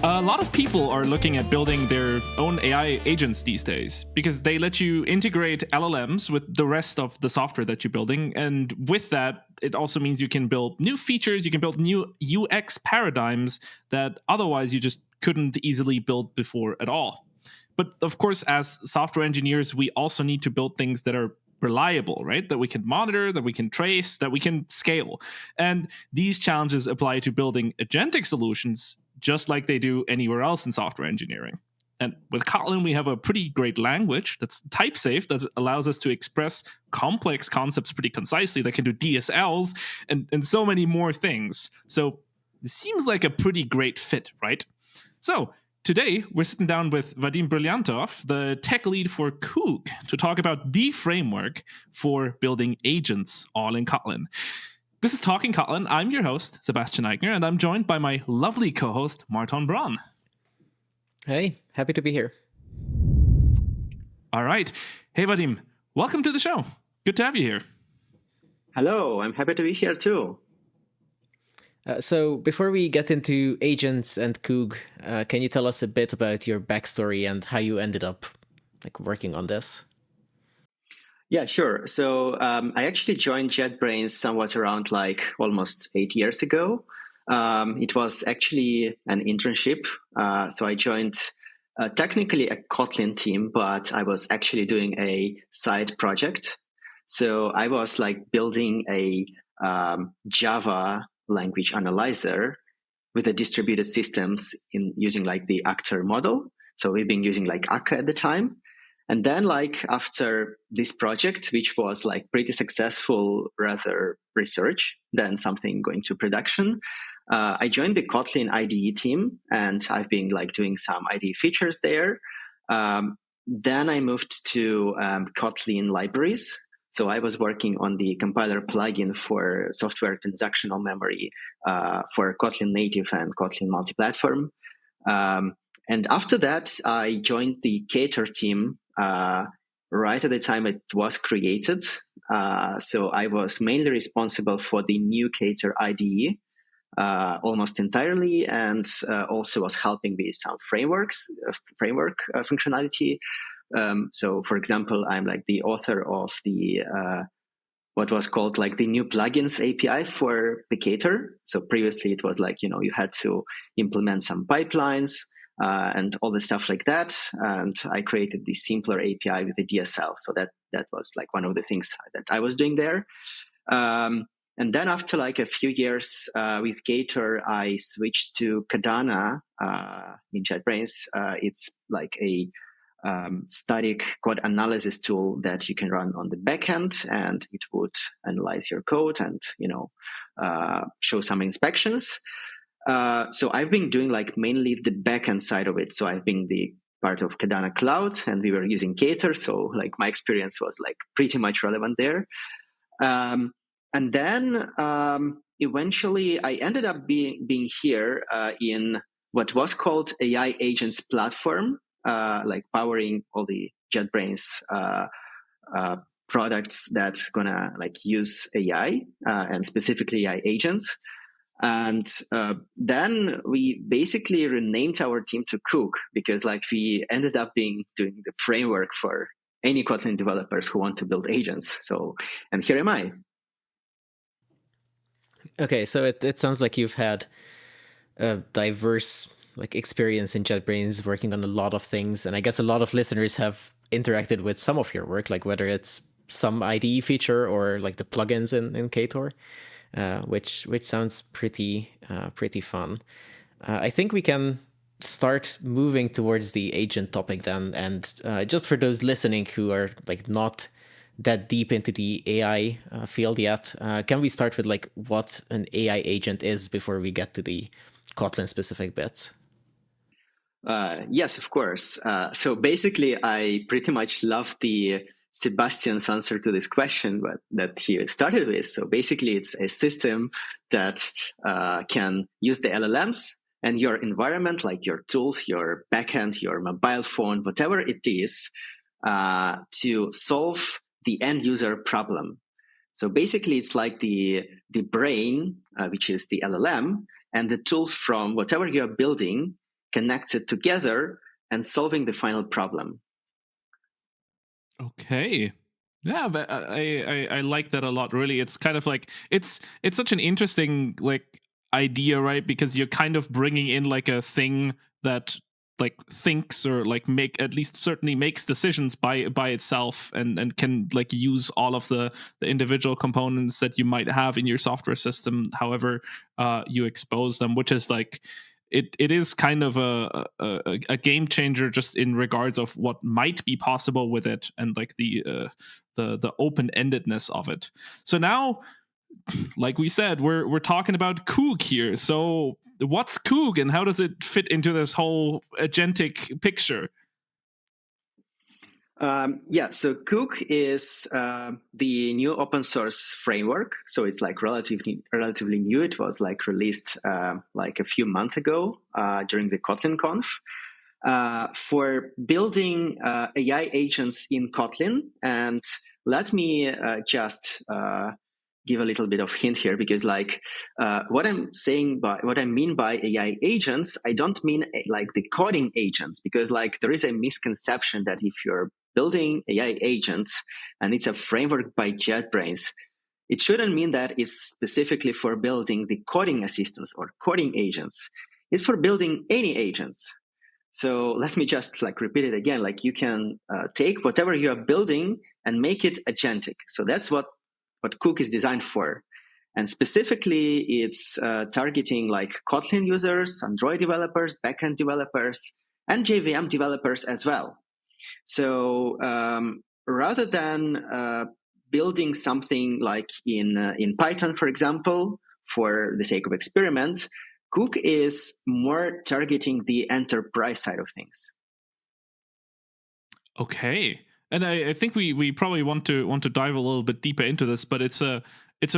A lot of people are looking at building their own AI agents these days because they let you integrate LLMs with the rest of the software that you're building. And with that, it also means you can build new features, you can build new UX paradigms that otherwise you just couldn't easily build before at all. But of course, as software engineers, we also need to build things that are reliable, right? That we can monitor, that we can trace, that we can scale. And these challenges apply to building agentic solutions just like they do anywhere else in software engineering. And with Kotlin, we have a pretty great language that's type safe, that allows us to express complex concepts pretty concisely, that can do DSLs and so many more things. So it seems like a pretty great fit, right? So today, we're sitting down with Vadim Briliantov, the tech lead for Koog, to talk about the framework for building agents all in Kotlin. This is Talking Kotlin. I'm your host, Sebastian Eichner, and I'm joined by my lovely co-host, Márton Braun. Hey, happy to be here. All right. Hey, Vadim, welcome to the show. Good to have you here. Hello, I'm happy to be here too. So before we get into agents and Koog, can you tell us a bit about your backstory and how you ended up working on this? Yeah, sure. So I actually joined JetBrains somewhat around almost 8 years ago. It was actually an internship. So I joined technically a Kotlin team, but I was actually doing a side project. So I was building a Java language analyzer with the distributed systems using the Ktor model. So we've been using Akka at the time. And then after this project, which was pretty successful, rather research than something going to production, I joined the Kotlin IDE team, and I've been doing some IDE features there. Then I moved to Kotlin libraries. So I was working on the compiler plugin for software transactional memory for Kotlin native and Kotlin multi-platform. And after that, I joined the Ktor team right at the time it was created. So I was mainly responsible for the new Ktor IDE almost entirely, and also was helping with some framework functionality. So, for example, I'm the author of the what was called the new plugins API for the Ktor. So previously it was you had to implement some pipelines and all the stuff like that. And I created the simpler API with the DSL. So that was one of the things that I was doing there. And then after a few years with Ktor, I switched to Kadana in JetBrains. It's a static code analysis tool that you can run on the backend, and it would analyze your code and show some inspections. So I've been doing mainly the backend side of it. So I've been the part of Kadana Cloud, and we were using Ktor. So my experience was pretty much relevant there. And then eventually I ended up being here in what was called AI Agents Platform, powering all the JetBrains products that's gonna use AI and specifically AI agents. And then we basically renamed our team to Koog because we ended up doing the framework for any Kotlin developers who want to build agents. So, and here am I. Okay, so it sounds like you've had a diverse experience in JetBrains, working on a lot of things, and I guess a lot of listeners have interacted with some of your work, whether it's some IDE feature or the plugins in Ktor, which sounds pretty fun. I think we can start moving towards the agent topic then, and just for those listening who are not that deep into the AI field yet, can we start with what an AI agent is before we get to the Kotlin specific bits? Yes, of course. So basically, I pretty much love the Sebastian's answer to this question that he started with. So basically, it's a system that can use the LLMs and your environment, your tools, your backend, your mobile phone, whatever it is, to solve the end user problem. So basically, it's the brain, which is the LLM, and the tools from whatever you're building connected together and solving the final problem. Okay. Yeah, but I like that a lot. Really, it's kind of like it's such an interesting like idea, right? Because you're kind of bringing in like a thing that like thinks or like at least certainly makes decisions by itself, and can like use all of the individual components that you might have in your software system, however you expose them, which is like it is kind of a game changer just in regards of what might be possible with it, and like the open-endedness of it. So now, like we said, we're talking about Koog here. So what's Koog and how does it fit into this whole agentic picture? So Koog is the new open source framework. So it's like relatively new. It was like released like a few months ago during the Kotlin Conf for building AI agents in Kotlin. And let me just give a little bit of hint here, because like what I mean by AI agents, I don't mean like the coding agents, because like there is a misconception that if you're building AI agents and it's a framework by JetBrains, it shouldn't mean that it's specifically for building the coding assistants or coding agents. It's for building any agents. So let me just like repeat it again. Like you can take whatever you are building and make it agentic. So that's what Koog is designed for. And specifically, it's targeting like Kotlin users, Android developers, backend developers, and JVM developers as well. So rather than building something like in Python, for example, for the sake of experiment, Koog is more targeting the enterprise side of things. Okay. And I think we probably want to dive a little bit deeper into this, but it's a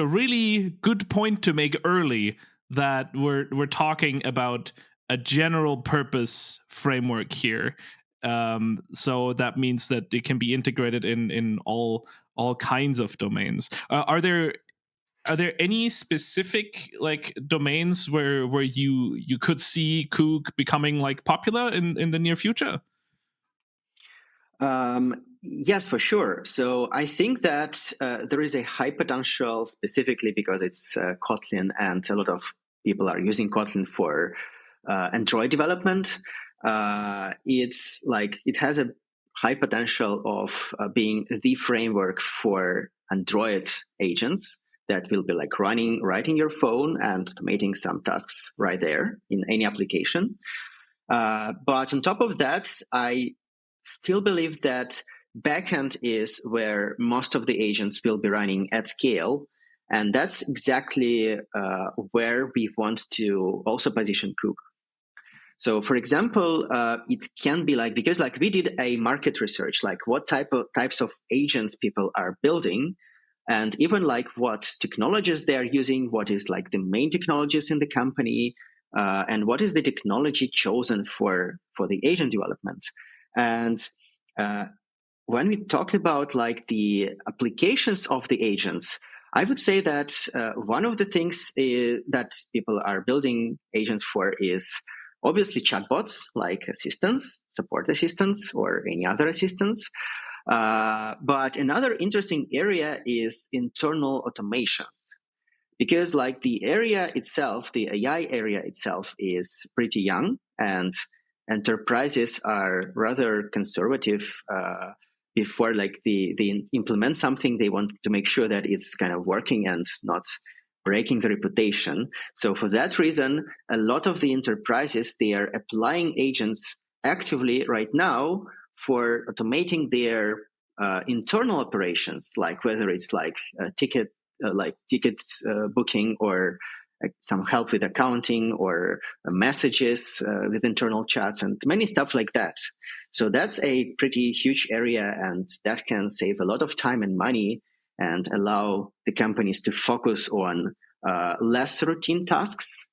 really good point to make early, that we're talking about a general purpose framework here. So that means that it can be integrated in all kinds of domains. Are there any specific like domains where you could see Koog becoming like popular in the near future? Yes, for sure. So I think that there is a high potential, specifically because it's Kotlin and a lot of people are using Kotlin for Android development. It's like it has a high potential of being the framework for Android agents that will be like writing your phone and automating some tasks right there in any application. But on top of that, I still believe that backend is where most of the agents will be running at scale. And that's exactly where we want to also position Koog. So for example, it can be like, because like we did a market research, like what types of agents people are building, and even like what technologies they are using, what is like the main technologies in the company, and what is the technology chosen for the agent development. And when we talk about like the applications of the agents, I would say that one of the things that people are building agents for is obviously chatbots, like assistants, support assistants, or any other assistants. But another interesting area is internal automations, because like the area itself, the AI area itself is pretty young, and enterprises are rather conservative before like they implement something. They want to make sure that it's kind of working and not breaking the reputation. So for that reason, a lot of the enterprises, they are applying agents actively right now for automating their internal operations, like whether it's like ticket booking, or some help with accounting, or messages with internal chats, and many stuff like that. So that's a pretty huge area, and that can save a lot of time and money and allow the companies to focus on less routine tasks.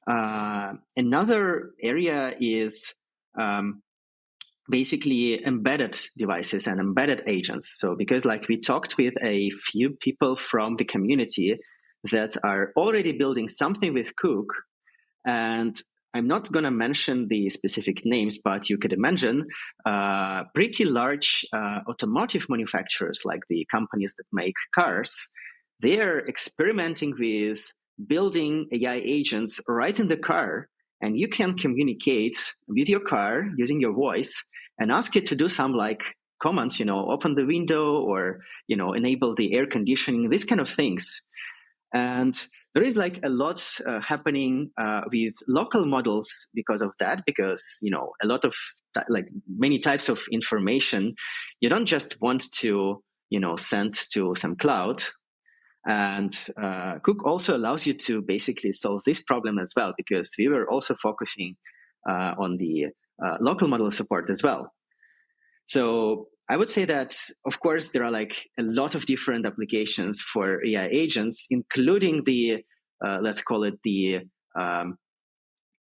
Another area is basically embedded devices and embedded agents. So because like we talked with a few people from the community that are already building something with Koog, and I'm not going to mention the specific names, but you could imagine pretty large automotive manufacturers, like the companies that make cars. They're experimenting with building AI agents right in the car, and you can communicate with your car using your voice and ask it to do some like commands, open the window or, enable the air conditioning, these kind of things. And there is like a lot happening with local models because of that, because, a lot of like many types of information, you don't just want to, send to some cloud. And Koog also allows you to basically solve this problem as well, because we were also focusing on the local model support as well. So I would say that, of course, there are like a lot of different applications for AI agents, including the, let's call it the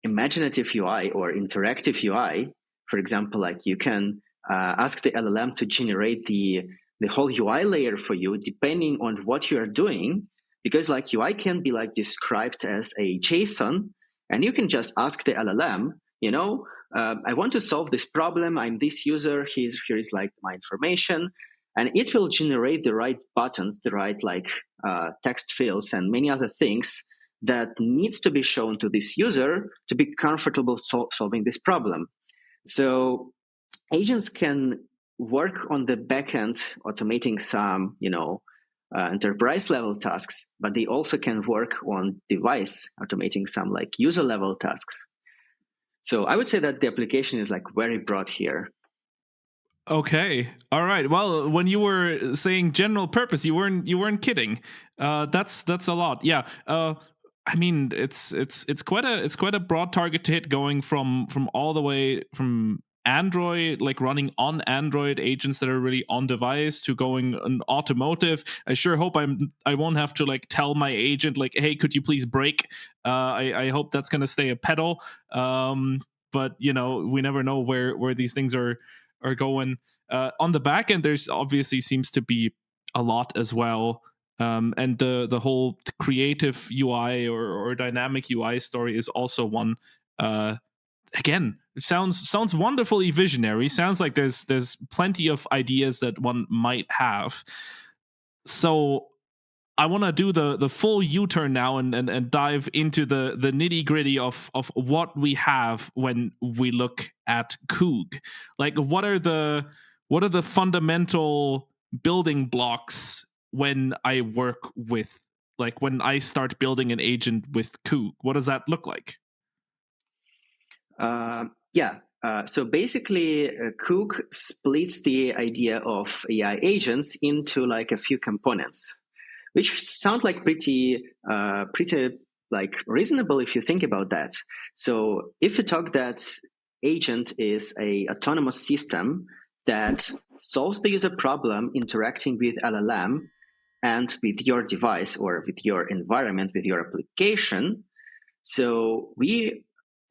imaginative UI or interactive UI. For example, like you can ask the LLM to generate the whole UI layer for you, depending on what you are doing, because like UI can be like described as a JSON, and you can just ask the LLM, I want to solve this problem. I'm this user. Here is like my information, and it will generate the right buttons, the right like text fields, and many other things that needs to be shown to this user to be comfortable solving this problem. So agents can work on the backend, automating some, enterprise level tasks, but they also can work on device, automating some like user level tasks. So I would say that the application is like very broad here. Okay. All right. Well, when you were saying general purpose, you weren't kidding. That's a lot. Yeah. I mean, it's quite a broad target to hit, going from all the way from Android, like running on Android agents that are really on device, to going on automotive. I sure hope I won't have to like tell my agent like, hey, could you please brake? I hope that's gonna stay a pedal. But we never know where these things are going. On the back end, there's obviously seems to be a lot as well. And the whole creative UI or dynamic UI story is also one. Again, it sounds wonderfully visionary. Sounds like there's plenty of ideas that one might have. So I want to do the full U-turn now and dive into the nitty gritty of what we have when we look at Koog. Like, what are the fundamental building blocks when I work with, like, when I start building an agent with Koog? What does that look like? So basically, Koog splits the idea of AI agents into like a few components, which sound like pretty like reasonable if you think about that. So if you talk that agent is a autonomous system that solves the user problem interacting with LLM and with your device or with your environment, with your application. So we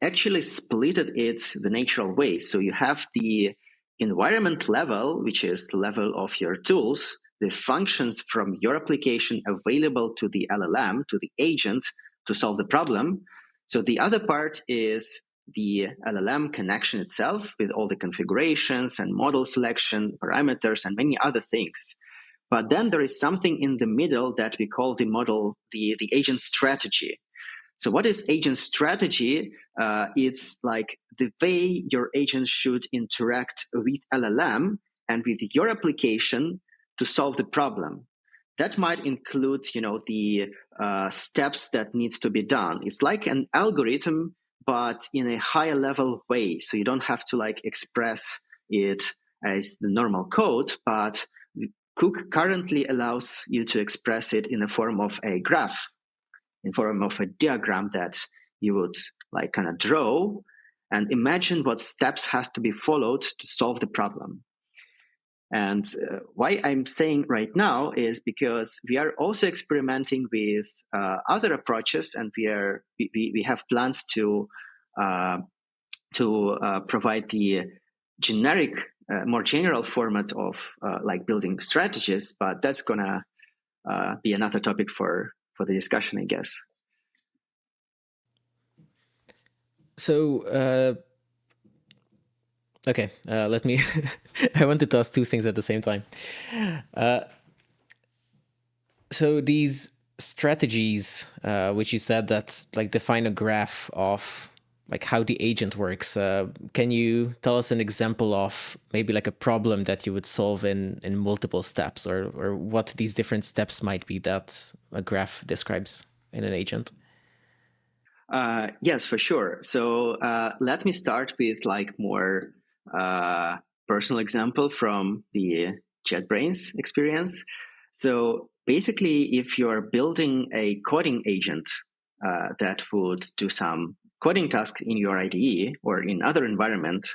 actually split it the natural way. So you have the environment level, which is the level of your tools, the functions from your application available to the LLM, to the agent, to solve the problem. So the other part is the LLM connection itself with all the configurations and model selection, parameters, and many other things. But then there is something in the middle that we call the model, the agent strategy. So what is agent strategy? It's like the way your agent should interact with LLM and with your application to solve the problem. That might include, the steps that needs to be done. It's like an algorithm, but in a higher level way. So you don't have to like express it as the normal code, but Koog currently allows you to express it in the form of a graph, in form of a diagram that you would like kind of draw and imagine what steps have to be followed to solve the problem. And why I'm saying right now is because we are also experimenting with other approaches, and we have plans to provide the generic, more general format of like building strategies, but that's gonna be another topic for the discussion, I guess. So, okay, let me. I wanted to ask two things at the same time. So these strategies, which you said that like define a graph of like how the agent works. Can you tell us an example of maybe like a problem that you would solve in multiple steps, or what these different steps might be that a graph describes in an agent? Yes, for sure. So let me start with like more personal example from the JetBrains experience. So basically, if you're building a coding agent that would do some coding task in your IDE or in other environment,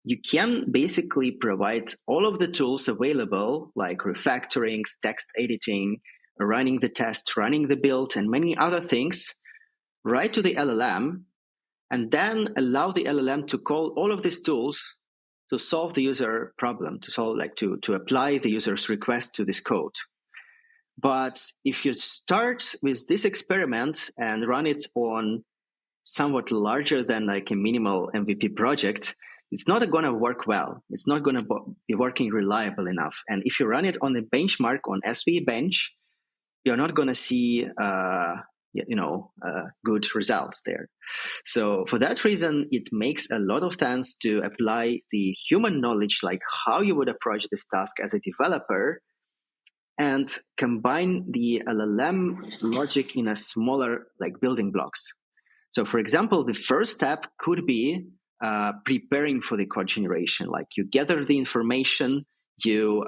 you can basically provide all of the tools available, like refactorings, text editing, running the test, running the build, and many other things, right to the LLM, and then allow the LLM to call all of these tools to solve the user problem, to solve to apply the user's request to this code. But if you start with this experiment and run it on somewhat larger than like a minimal MVP project, it's not going to work well. It's not going to be working reliable enough. And if you run it on a benchmark on SV bench, you're not going to see good results there. So for that reason, it makes a lot of sense to apply the human knowledge, like how you would approach this task as a developer, and combine the LLM logic in a smaller like building blocks. So for example, the first step could be preparing for the code generation. Like you gather the information, you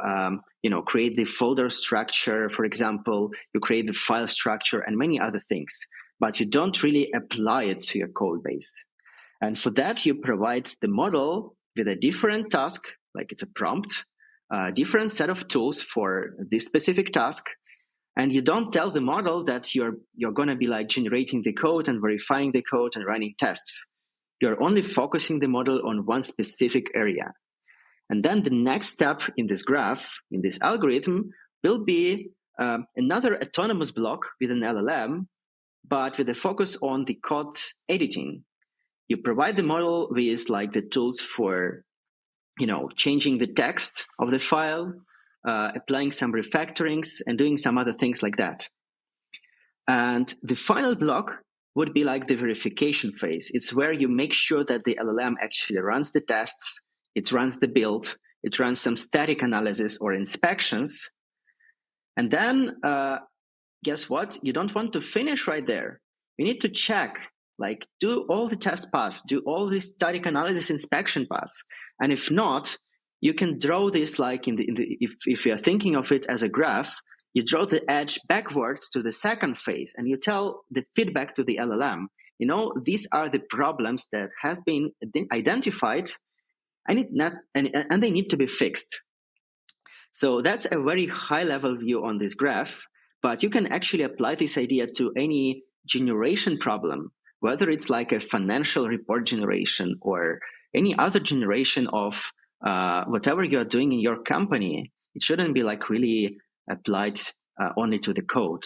create the folder structure, for example, you create the file structure and many other things, but you don't really apply it to your code base. And for that, you provide the model with a different task, like it's a prompt, a different set of tools for this specific task. And you don't tell the model that you're going to be like generating the code and verifying the code and running tests. You're only focusing the model on one specific area. And then the next step in this graph, in this algorithm, will be another autonomous block with an LLM, but with a focus on the code editing. You provide the model with like the tools for, changing the text of the file, applying some refactorings, and doing some other things like that. And the final block would be like the verification phase. It's where you make sure that the LLM actually runs the tests, it runs the build, it runs some static analysis or inspections. And then, guess what? You don't want to finish right there. You need to check, like do all the tests pass, do all the static analysis inspection pass. And if not, you can draw this like if you're thinking of it as a graph, you draw the edge backwards to the second phase and you tell the feedback to the LLM, these are the problems that has been identified and they need to be fixed. So that's a very high level view on this graph, but you can actually apply this idea to any generation problem, whether it's like a financial report generation or any other generation of whatever you're doing in your company. It shouldn't be like really applied only to the code.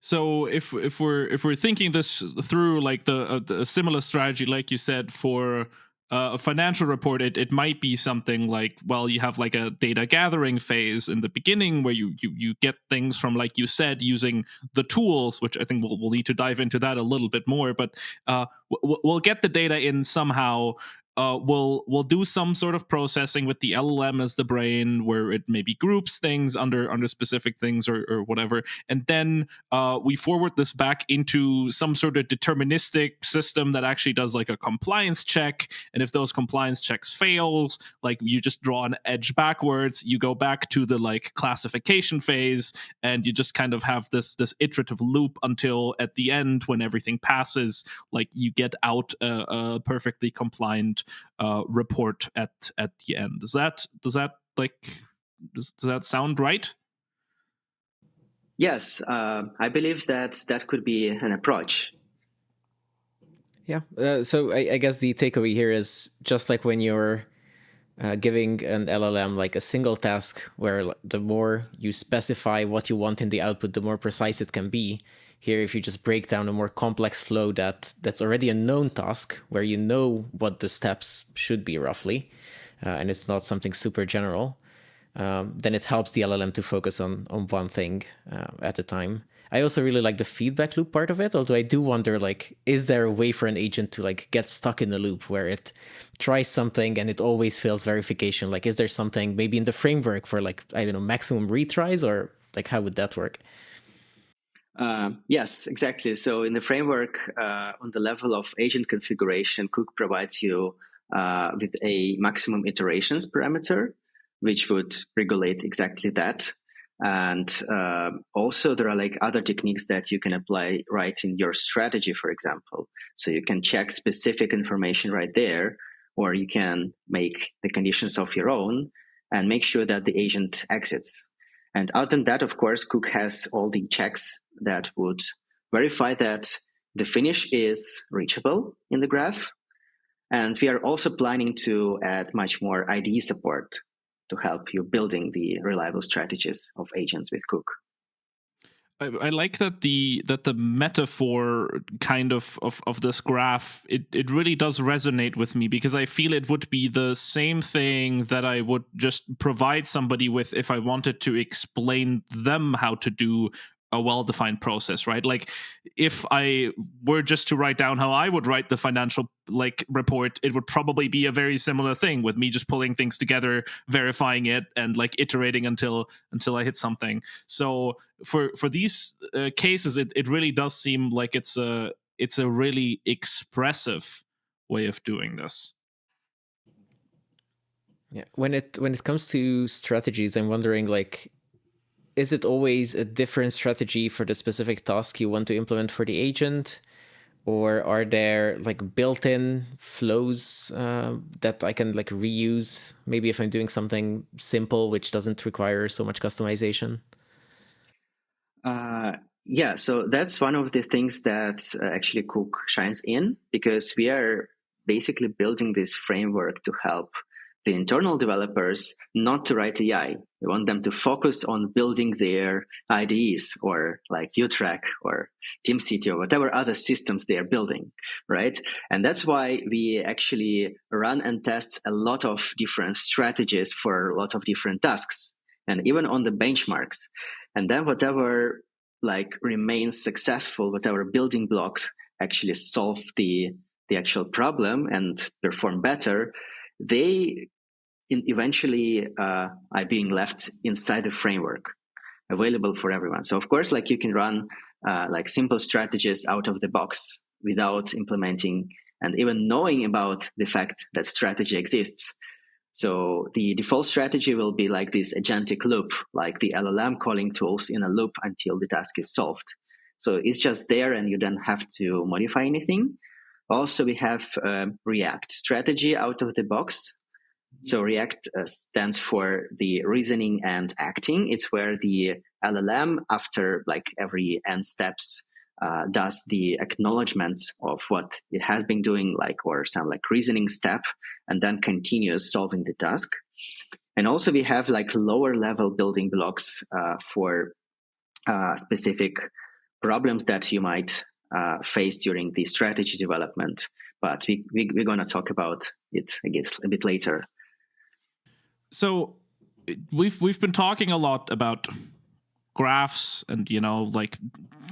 So if we're thinking this through, like the similar strategy, like you said, for a financial report, it might be something like, well, you have like a data gathering phase in the beginning where you get things from, like you said, using the tools, which I think we'll need to dive into that a little bit more. But we'll get the data in somehow. We'll do some sort of processing with the LLM as the brain, where it maybe groups things under specific things or whatever, and then we forward this back into some sort of deterministic system that actually does like a compliance check. And if those compliance checks fails, like you just draw an edge backwards, you go back to the like classification phase, and you just kind of have this iterative loop until at the end, when everything passes, like you get out a perfectly compliant report at the end. Does that sound right? Yes, I believe that could be an approach. Yeah. So I guess the takeaway here is, just like when you're giving an LLM like a single task where the more you specify what you want in the output, the more precise it can be. Here, if you just break down a more complex flow that's already a known task where you know what the steps should be roughly, and it's not something super general, then it helps the LLM to focus on one thing at a time. I also really like the feedback loop part of it, although I do wonder, like, is there a way for an agent to like get stuck in a loop where it tries something and it always fails verification? Like, is there something maybe in the framework for like, I don't know, maximum retries, or like how would that work? Yes, exactly. So in the framework, on the level of agent configuration, Koog provides you with a maximum iterations parameter, which would regulate exactly that. And also there are like other techniques that you can apply right in your strategy, for example. So you can check specific information right there, or you can make the conditions of your own and make sure that the agent exits. And other than that, of course, Koog has all the checks that would verify that the finish is reachable in the graph. And we are also planning to add much more IDE support to help you building the reliable strategies of agents with Koog. I like that the metaphor kind of this graph, it really does resonate with me, because I feel it would be the same thing that I would just provide somebody with if I wanted to explain them how to do a well-defined process, right? Like if I were just to write down how I would write the financial like report, it would probably be a very similar thing with me just pulling things together, verifying it, and like iterating until I hit something. So for these cases, it really does seem like it's a really expressive way of doing this. Yeah, when it comes to strategies, I'm wondering, like, is it always a different strategy for the specific task you want to implement for the agent? Or are there like built-in flows that I can like reuse, maybe if I'm doing something simple which doesn't require so much customization? Yeah, so that's one of the things that actually Koog shines in, because we are basically building this framework to help the internal developers not to write AI. We want them to focus on building their IDEs, or like UTrack or TeamCity or whatever other systems they are building, right? And that's why we actually run and test a lot of different strategies for a lot of different tasks, and even on the benchmarks. And then whatever like remains successful, whatever building blocks actually solve the actual problem and perform better, they eventually are being left inside the framework, available for everyone. So of course, like you can run like simple strategies out of the box without implementing and even knowing about the fact that strategy exists. So the default strategy will be like this agentic loop, like the LLM calling tools in a loop until the task is solved. So it's just there and you don't have to modify anything. Also, we have React strategy out of the box. So React stands for the reasoning and acting. It's where the LLM, after like every n steps, does the acknowledgement of what it has been doing, like, or some like reasoning step, and then continues solving the task. And also we have like lower level building blocks for specific problems that you might face during the strategy development. But we're going to talk about it, I guess, a bit later. So we've been talking a lot about graphs and, you know, like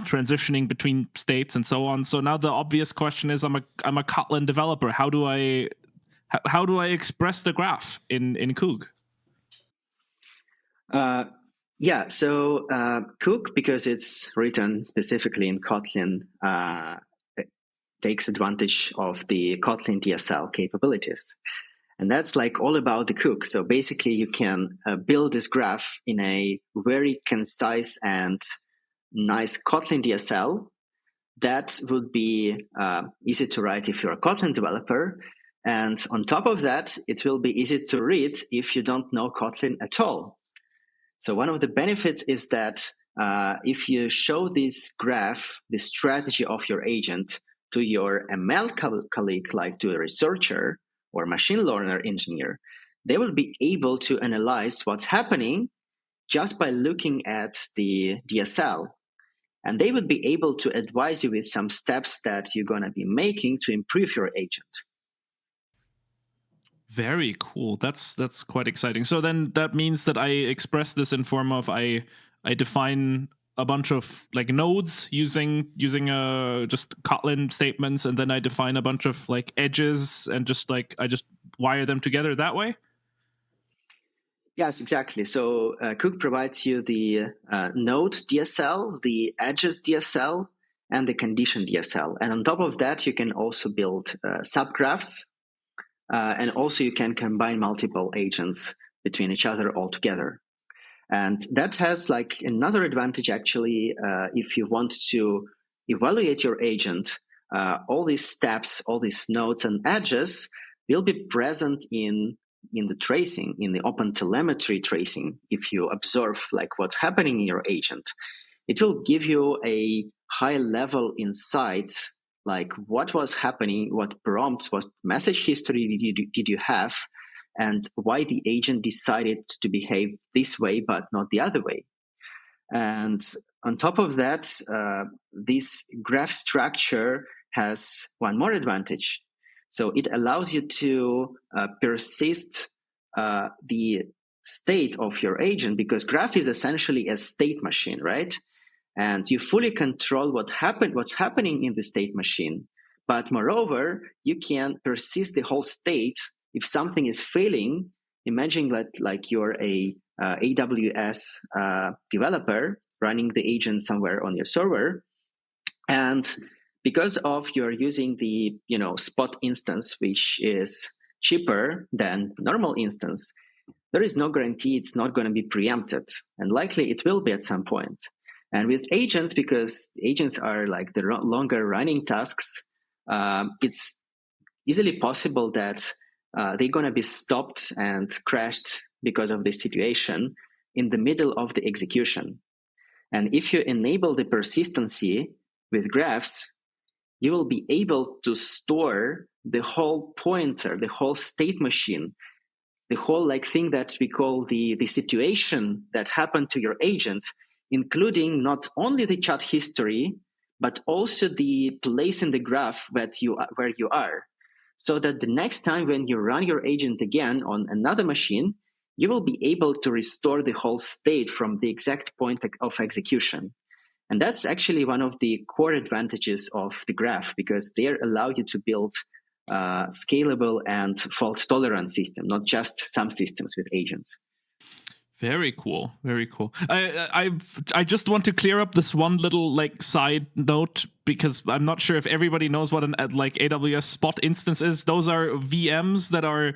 transitioning between states and so on. So now the obvious question is, I'm a Kotlin developer. How do I express the graph in Koog? Yeah, so Koog, because it's written specifically in Kotlin, takes advantage of the Kotlin DSL capabilities. And that's like all about the Koog. So basically you can build this graph in a very concise and nice Kotlin DSL that would be easy to write if you're a Kotlin developer. And on top of that, it will be easy to read if you don't know Kotlin at all. So one of the benefits is that if you show this graph, the strategy of your agent, to your ML colleague, like to a researcher or machine learner engineer, they will be able to analyze what's happening just by looking at the DSL. And they would be able to advise you with some steps that you're going to be making to improve your agent. Very cool. That's quite exciting. So then that means that I express this in form of I define a bunch of like nodes using just Kotlin statements, and then I define a bunch of like edges and just like I just wire them together that way. Yes, exactly. So Koog provides you the node DSL, the edges DSL, and the condition DSL. And on top of that, you can also build subgraphs. And also you can combine multiple agents between each other altogether. And that has like another advantage, actually, if you want to evaluate your agent, all these steps, all these nodes and edges will be present in the tracing, in the OpenTelemetry tracing. If you observe like what's happening in your agent, it will give you a high level insight, like what was happening, what prompts, what message history did you have, and why the agent decided to behave this way but not the other way. And on top of that, this graph structure has one more advantage. So it allows you to persist the state of your agent, because graph is essentially a state machine, right? And you fully control what's happening in the state machine. But moreover, you can persist the whole state. If something is failing, imagine that like you're a AWS developer running the agent somewhere on your server, and because of you're using the spot instance, which is cheaper than normal instance, there is no guarantee it's not going to be preempted, and likely it will be at some point. And with agents, because agents are like the longer running tasks, it's easily possible that they're going to be stopped and crashed because of this situation in the middle of the execution. And if you enable the persistency with graphs, you will be able to store the whole pointer, the whole state machine, the whole like thing that we call the situation that happened to your agent, including not only the chat history, but also the place in the graph where you are. So that the next time when you run your agent again on another machine, you will be able to restore the whole state from the exact point of execution. And that's actually one of the core advantages of the graph, because they allow you to build scalable and fault-tolerant system, not just some systems with agents. Very cool. Very cool. I just want to clear up this one little like side note, because I'm not sure if everybody knows what an like AWS Spot instance is. Those are VMs that are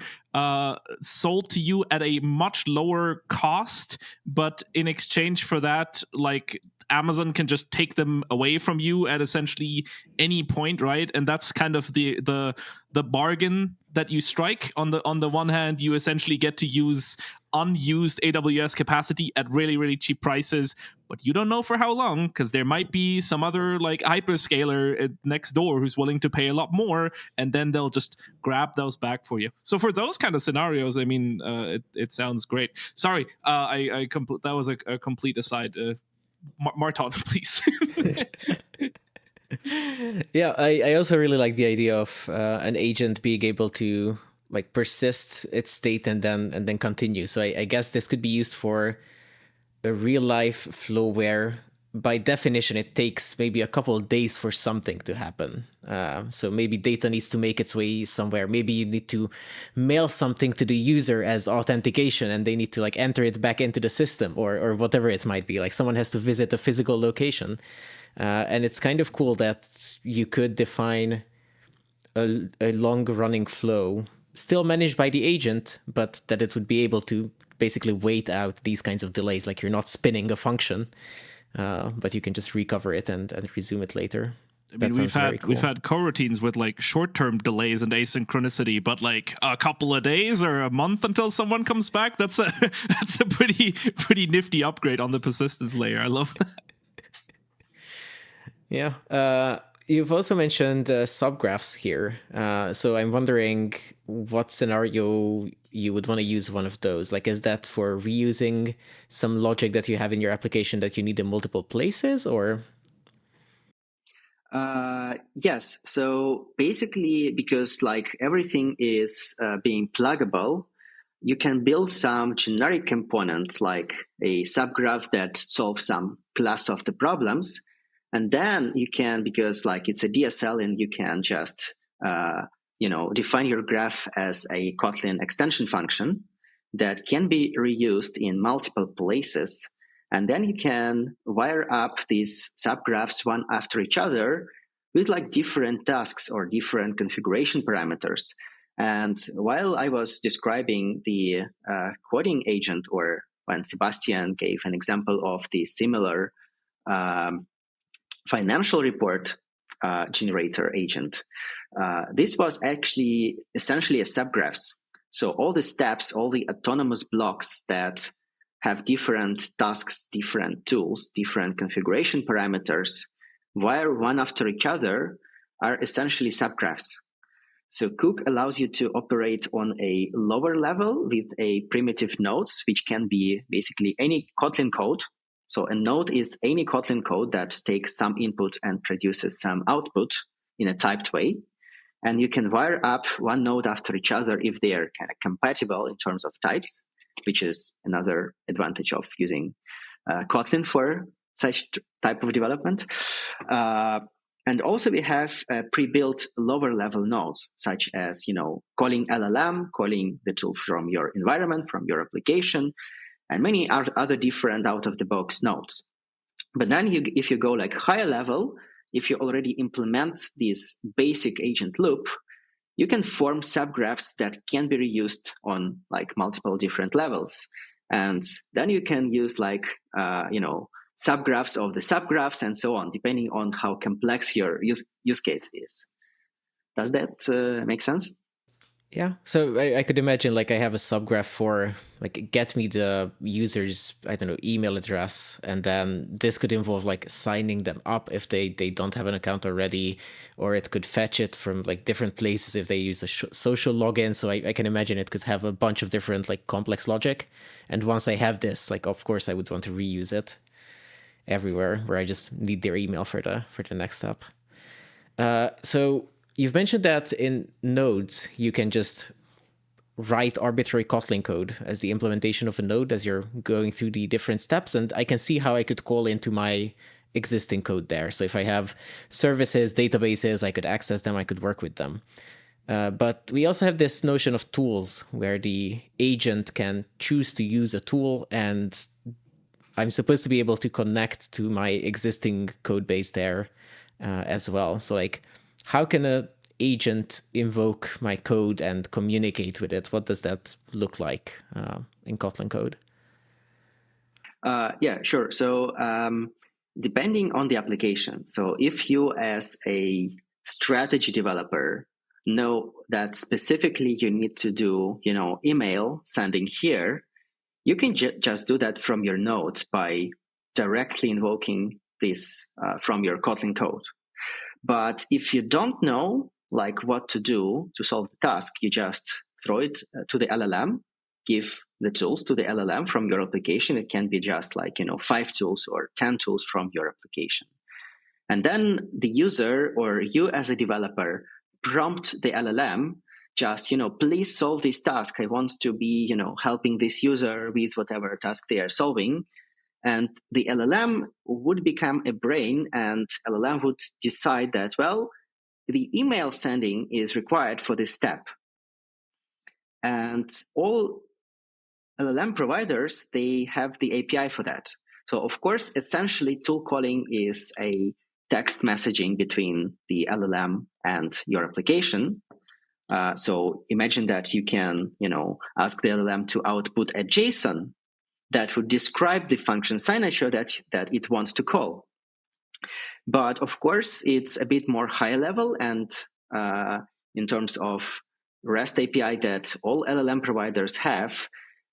sold to you at a much lower cost, but in exchange for that, like Amazon can just take them away from you at essentially any point, right? And that's kind of the bargain that you strike. On the one hand, you essentially get to use unused AWS capacity at really, really cheap prices, but you don't know for how long, because there might be some other like hyperscaler next door who's willing to pay a lot more, and then they'll just grab those back for you. So for those kind of scenarios, I mean, it sounds great. Sorry, that was a complete aside. Márton, please. Yeah, I also really like the idea of an agent being able to like persist its state and then continue. So I guess this could be used for a real life flow where by definition it takes maybe a couple of days for something to happen. So maybe data needs to make its way somewhere. Maybe you need to mail something to the user as authentication, and they need to like enter it back into the system, or whatever it might be. Like someone has to visit a physical location. And it's kind of cool that you could define a long-running flow, still managed by the agent, but that it would be able to basically wait out these kinds of delays. Like you're not spinning a function, but you can just recover it and resume it later. I mean, we've had coroutines with like short-term delays and asynchronicity, but like a couple of days or a month until someone comes back. That's a pretty nifty upgrade on the persistence layer. I love that. Yeah. You've also mentioned subgraphs here. So I'm wondering what scenario you would want to use one of those. Like, is that for reusing some logic that you have in your application that you need in multiple places, or? Yes. So basically, because like everything is being pluggable, you can build some generic components like a subgraph that solves some class of the problems. And then you can, because like it's a DSL and you can just, define your graph as a Kotlin extension function that can be reused in multiple places. And then you can wire up these subgraphs one after each other with like different tasks or different configuration parameters. And while I was describing the coding agent, or when Sebastian gave an example of the similar financial report generator agent, this was actually essentially a subgraphs. So all the steps, all the autonomous blocks that have different tasks, different tools, different configuration parameters, wire one after each other, are essentially subgraphs. So Koog allows you to operate on a lower level with a primitive nodes, which can be basically any Kotlin code. So a node is any Kotlin code that takes some input and produces some output in a typed way. And you can wire up one node after each other if they are kind of compatible in terms of types, which is another advantage of using Kotlin for such type of development. And also we have pre-built lower level nodes, such as, calling LLM, calling the tool from your environment, from your application, and many other different out-of-the-box nodes. But then if you go like higher level, if you already implement this basic agent loop, you can form subgraphs that can be reused on like multiple different levels. And then you can use like, subgraphs of the subgraphs and so on, depending on how complex your use case is. Does that make sense? Yeah. So I could imagine like I have a subgraph for like get me the user's, I don't know, email address. And then this could involve like signing them up if they don't have an account already, or it could fetch it from like different places if they use a social login. So I can imagine it could have a bunch of different like complex logic. And once I have this, like, of course I would want to reuse it everywhere where I just need their email for the next step. So you've mentioned that in nodes, you can just write arbitrary Kotlin code as the implementation of a node as you're going through the different steps. And I can see how I could call into my existing code there. So if I have services, databases, I could access them, I could work with them. But we also have this notion of tools where the agent can choose to use a tool, and I'm supposed to be able to connect to my existing code base there as well. So like, how can an agent invoke my code and communicate with it? What does that look like in Kotlin code? Yeah, sure. So depending on the application, so if you as a strategy developer know that specifically you need to do, email sending here, you can just do that from your node by directly invoking this from your Kotlin code. But if you don't know like what to do to solve the task, you just throw it to the LLM, give the tools to the LLM from your application. It can be just like, 5 tools or 10 tools from your application. And then the user or you as a developer prompt the LLM, just, please solve this task. I want to be, helping this user with whatever task they are solving. And the LLM would become a brain, and LLM would decide that, well, the email sending is required for this step. And all LLM providers, they have the API for that. So of course, essentially tool calling is a text messaging between the LLM and your application. So imagine that you can, ask the LLM to output a JSON that would describe the function signature that it wants to call. But of course, it's a bit more high level, and in terms of REST API that all LLM providers have,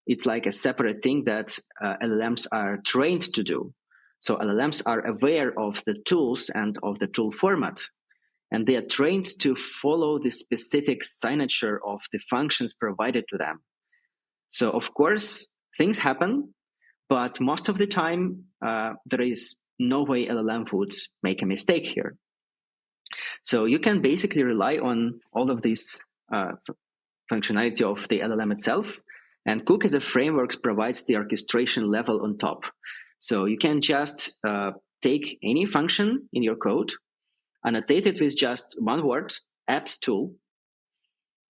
it's like a separate thing that LLMs are trained to do. So LLMs are aware of the tools and of the tool format. and they are trained to follow the specific signature of the functions provided to them. So of course, things happen, but most of the time, there is no way LLM would make a mistake here. So you can basically rely on all of this functionality of the LLM itself. And Koog as a framework provides the orchestration level on top. So you can just take any function in your code, annotate it with just one word, add tool,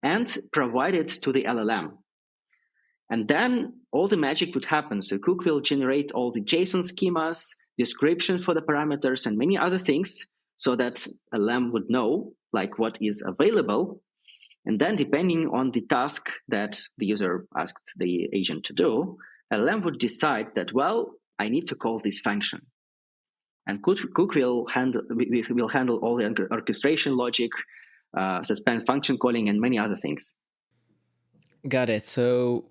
and provide it to the LLM. And then all the magic would happen. So Koog will generate all the JSON schemas, descriptions for the parameters, and many other things so that LLM would know like what is available. And then depending on the task that the user asked the agent to do, LLM would decide that, well, I need to call this function. And Koog will handle all the orchestration logic, suspend function calling, and many other things. Got it. So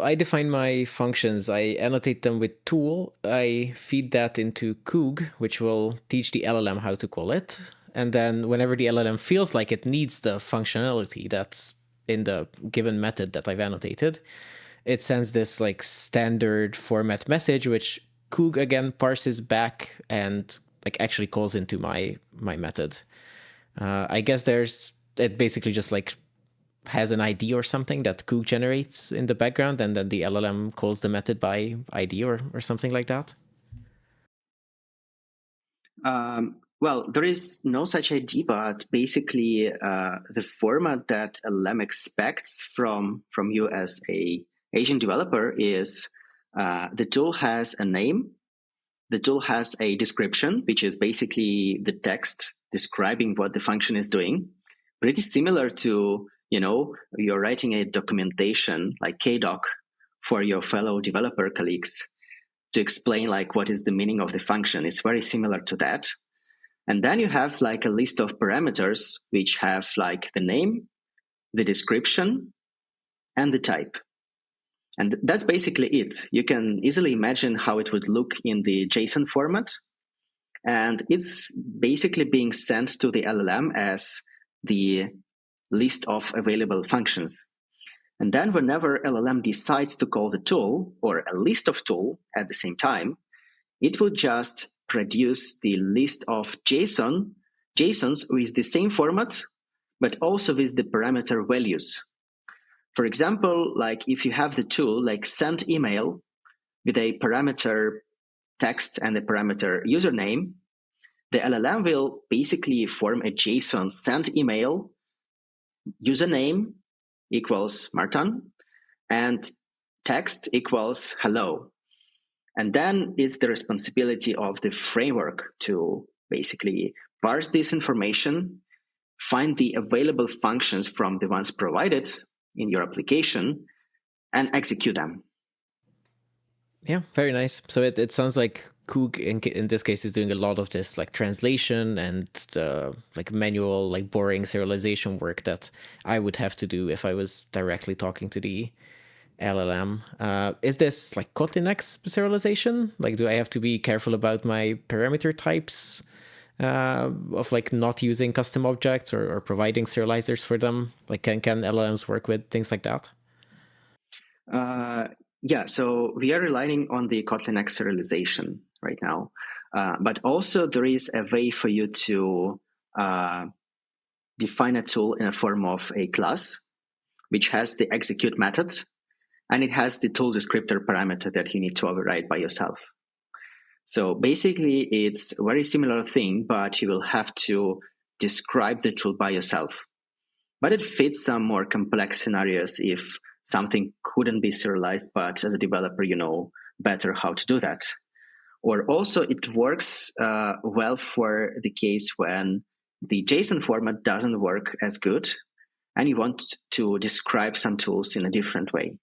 I define my functions. I annotate them with tool. I feed that into Koog, which will teach the LLM how to call it. And then whenever the LLM feels like it needs the functionality that's in the given method that I've annotated, it sends this like standard format message, which Koog again parses back and like actually calls into my method. I guess it basically just like has an ID or something that Koog generates in the background, and then the LLM calls the method by ID or something like that. Well, there is no such ID, but basically the format that LLM expects from you as a agent developer is the tool has a name, the tool has a description, which is basically the text describing what the function is doing. Pretty similar to, you're writing a documentation like Kdoc for your fellow developer colleagues to explain like what is the meaning of the function. It's very similar to that. And then you have like a list of parameters which have like the name, the description, and the type. And that's basically it. You can easily imagine how it would look in the JSON format. And it's basically being sent to the LLM as the list of available functions. And then whenever LLM decides to call the tool or a list of tool at the same time, it will just produce the list of JSONs with the same format, but also with the parameter values. For example, like if you have the tool like send email with a parameter text and a parameter username, the LLM will basically form a JSON send email username equals Márton and text equals hello. And then it's the responsibility of the framework to basically parse this information, find the available functions from the ones provided in your application, and execute them. Yeah, very nice. So it sounds like Koog in this case is doing a lot of this like translation and like manual, like boring serialization work that I would have to do if I was directly talking to the LLM. Is this like Kotlin X serialization? Like, do I have to be careful about my parameter types of like not using custom objects or providing serializers for them? Like, can LLMs work with things like that? Yeah, so we are relying on the Kotlin X serialization right now. But also there is a way for you to define a tool in a form of a class, which has the execute method, and it has the tool descriptor parameter that you need to override by yourself. So basically, it's a very similar thing, but you will have to describe the tool by yourself. But it fits some more complex scenarios if something couldn't be serialized, but as a developer, you know better how to do that. Or also it works well for the case when the JSON format doesn't work as good and you want to describe some tools in a different way.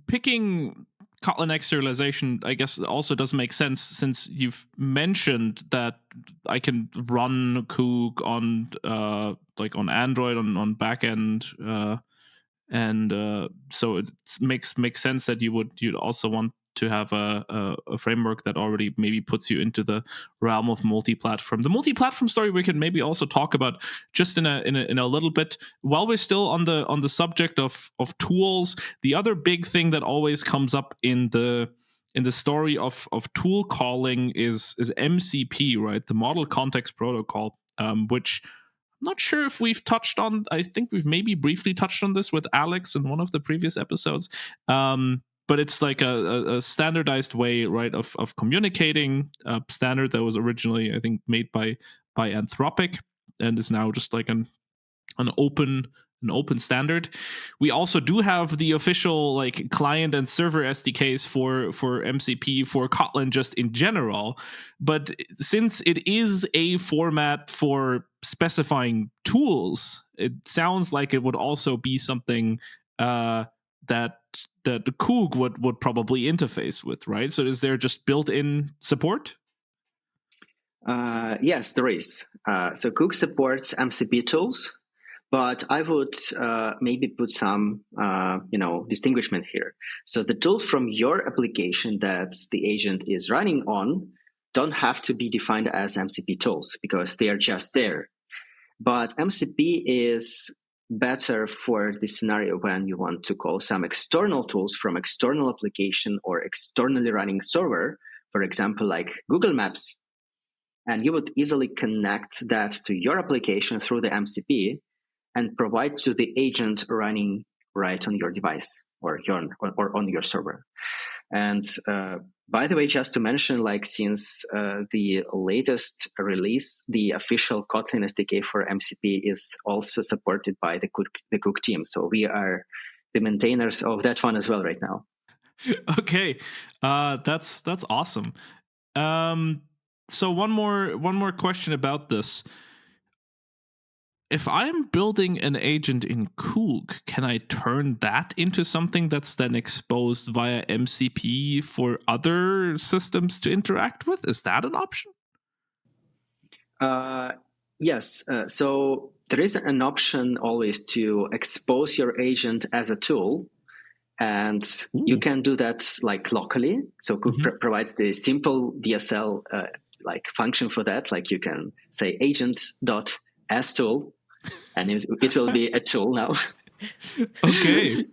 Picking Kotlin X serialization, I guess, also does make sense since you've mentioned that I can run Koog on like on Android on backend, and so it makes sense that you'd also want to have a framework that already maybe puts you into the realm of multi-platform. The multi-platform story we can maybe also talk about just in a little bit. While we're still on the subject of tools, the other big thing that always comes up in the story of tool calling is MCP, right? The Model Context Protocol, which I'm not sure if we've touched on. I think we've maybe briefly touched on this with Alex in one of the previous episodes. But it's like a standardized way, right, of communicating. A standard that was originally, I think, made by Anthropic and is now just like an open standard. We also do have the official like client and server SDKs for MCP for Kotlin just in general. But since it is a format for specifying tools, it sounds like it would also be something that the Koog would probably interface with, right? So is there just built-in support? Yes, there is. So Koog supports MCP tools, but I would maybe put some distinguishment here. So the tools from your application that the agent is running on don't have to be defined as MCP tools because they are just there. But MCP is better for the scenario when you want to call some external tools from external application or externally running server, for example, like Google Maps. And you would easily connect that to your application through the MCP and provide to the agent running right on your device or on your server. And by the way, just to mention, like since the latest release, the official Kotlin SDK for MCP is also supported by the Koog team. So we are the maintainers of that one as well right now. Okay, that's awesome. So one more question about this. If I'm building an agent in Koog, can I turn that into something that's then exposed via MCP for other systems to interact with? Is that an option? Yes. So there is an option always to expose your agent as a tool. And you can do that like locally. So Koog provides the simple DSL like function for that. Like you can say agent.astool, and it will be a tool now. Okay.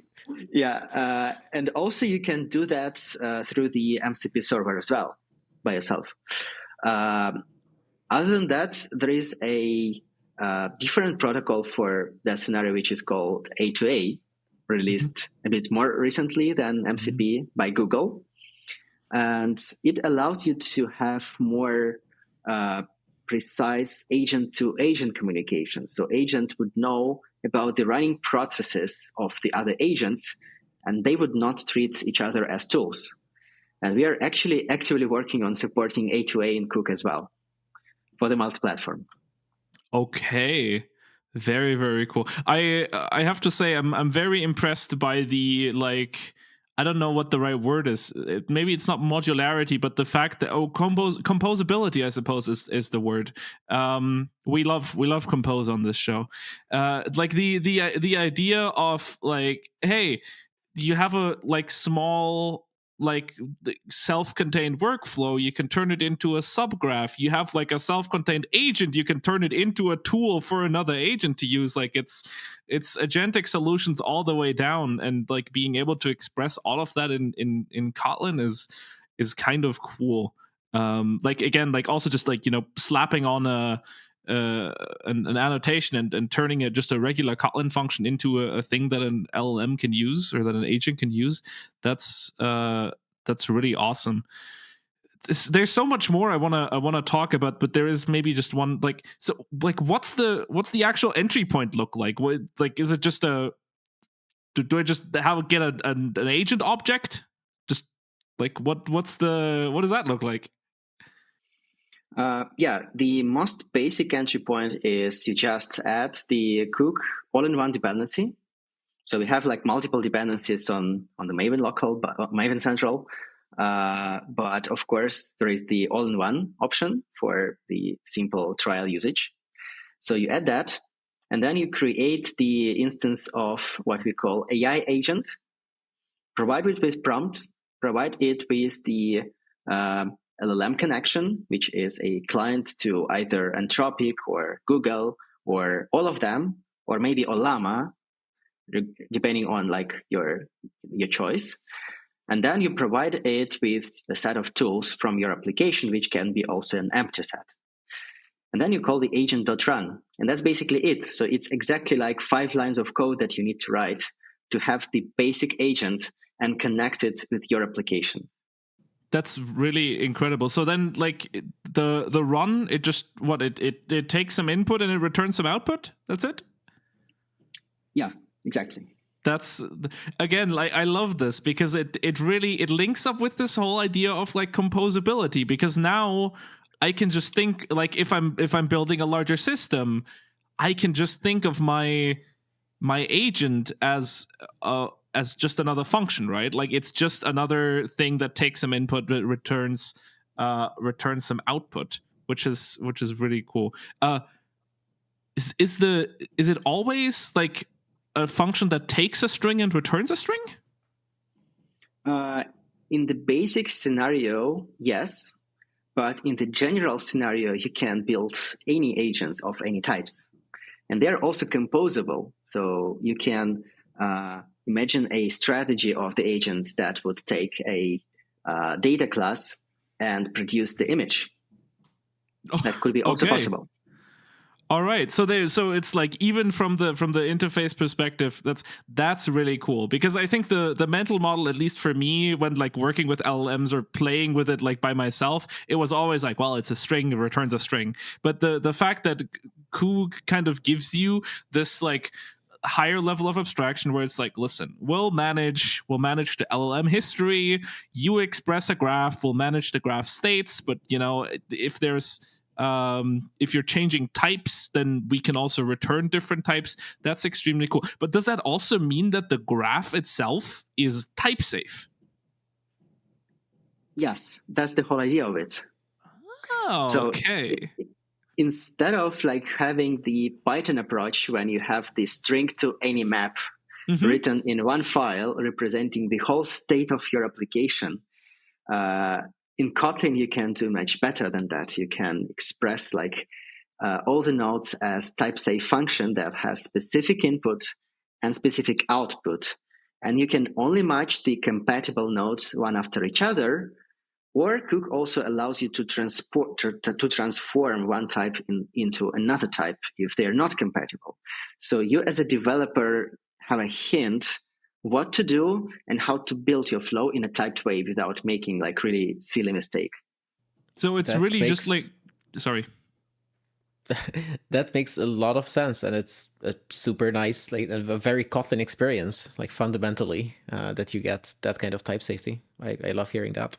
Yeah. And also you can do that through the MCP server as well by yourself. Other than that, there is a different protocol for that scenario, which is called A2A, released a bit more recently than MCP by Google. And it allows you to have more precise agent-to-agent communication. So agent would know about the running processes of the other agents, and they would not treat each other as tools. And we are actually actively working on supporting A2A in Koog as well for the multi-platform. Okay. Very, very cool. I have to say I'm very impressed by the like, I don't know what the right word is. Maybe it's not modularity, but the fact that composability, I suppose, is the word. We love compose on this show. Like the idea of like, hey, you have a like small like self-contained workflow, you can turn it into a subgraph. You have like a self-contained agent, you can turn it into a tool for another agent to use. Like it's agentic solutions all the way down, and like being able to express all of that in Kotlin is kind of cool. Like again, like also just like, you know, slapping on an annotation and turning it just a regular Kotlin function into a thing that an LLM can use or that an agent can use. That's really awesome. There's so much more I wanna talk about, but there is maybe just one like, so like what's the actual entry point look like? What, like, is it just do I just get an agent object? Just like what does that look like? Yeah, the most basic entry point is you just add the Koog all-in-one dependency. So we have like multiple dependencies on the Maven local, but Maven central. But of course, there is the all-in-one option for the simple trial usage. So you add that, and then you create the instance of what we call AI agent, provide it with prompts, provide it with the LLM connection, which is a client to either Anthropic or Google or all of them, or maybe Olama, depending on like your choice. And then you provide it with the set of tools from your application, which can be also an empty set. And then you call the agent.run. And that's basically it. So it's exactly like 5 lines of code that you need to write to have the basic agent and connect it with your application. That's really incredible. So then, like the run, it just it takes some input and it returns some output. That's it. Yeah, exactly. That's, again, like, I love this because it really links up with this whole idea of like composability, because now I can just think, like, if I'm building a larger system, I can just think of my agent as just another function, right? Like, it's just another thing that takes some input but returns some output, which is really cool. Is it always like a function that takes a string and returns a string? In the basic scenario, yes. But in the general scenario, you can build any agents of any types. And they're also composable. So you can imagine a strategy of the agent that would take a data class and produce the image. That could be also possible. All right, so it's like, even from the interface perspective, that's really cool, because I think the mental model, at least for me, when like working with LLMs or playing with it like by myself, it was always like, well, it's a string, it returns a string. But the fact that Koog kind of gives you this like higher level of abstraction where it's like, listen, we'll manage the LLM history, you express a graph, we'll manage the graph states, but you know, if you're changing types, then we can also return different types. That's extremely cool. But does that also mean that the graph itself is type safe? Yes, that's the whole idea of it. Oh, okay. So instead of like having the Python approach, when you have the string to any map written in one file representing the whole state of your application, in Kotlin, you can do much better than that. You can express like all the nodes as type-safe function that has specific input and specific output. And you can only match the compatible nodes one after each other. Or Koog also allows you to transform one type into another type if they are not compatible. So you as a developer have a hint what to do and how to build your flow in a typed way without making like really silly mistake. So it's really just like, sorry. That makes a lot of sense, and it's a super nice, like a very Kotlin experience, like fundamentally, that you get that kind of type safety. I love hearing that.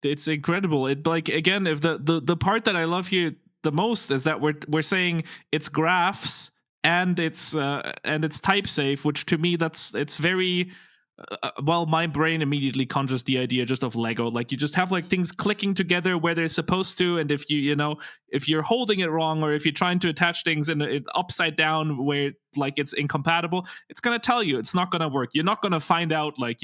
It's incredible. It, like, again, if the part that I love here the most is that we're saying it's graphs and it's type safe, which to me it's very well, my brain immediately conjures the idea just of Lego. Like, you just have like things clicking together where they're supposed to, and if if you're holding it wrong, or if you're trying to attach things in it upside down where like it's incompatible, it's gonna tell you it's not gonna work. You're not gonna find out like,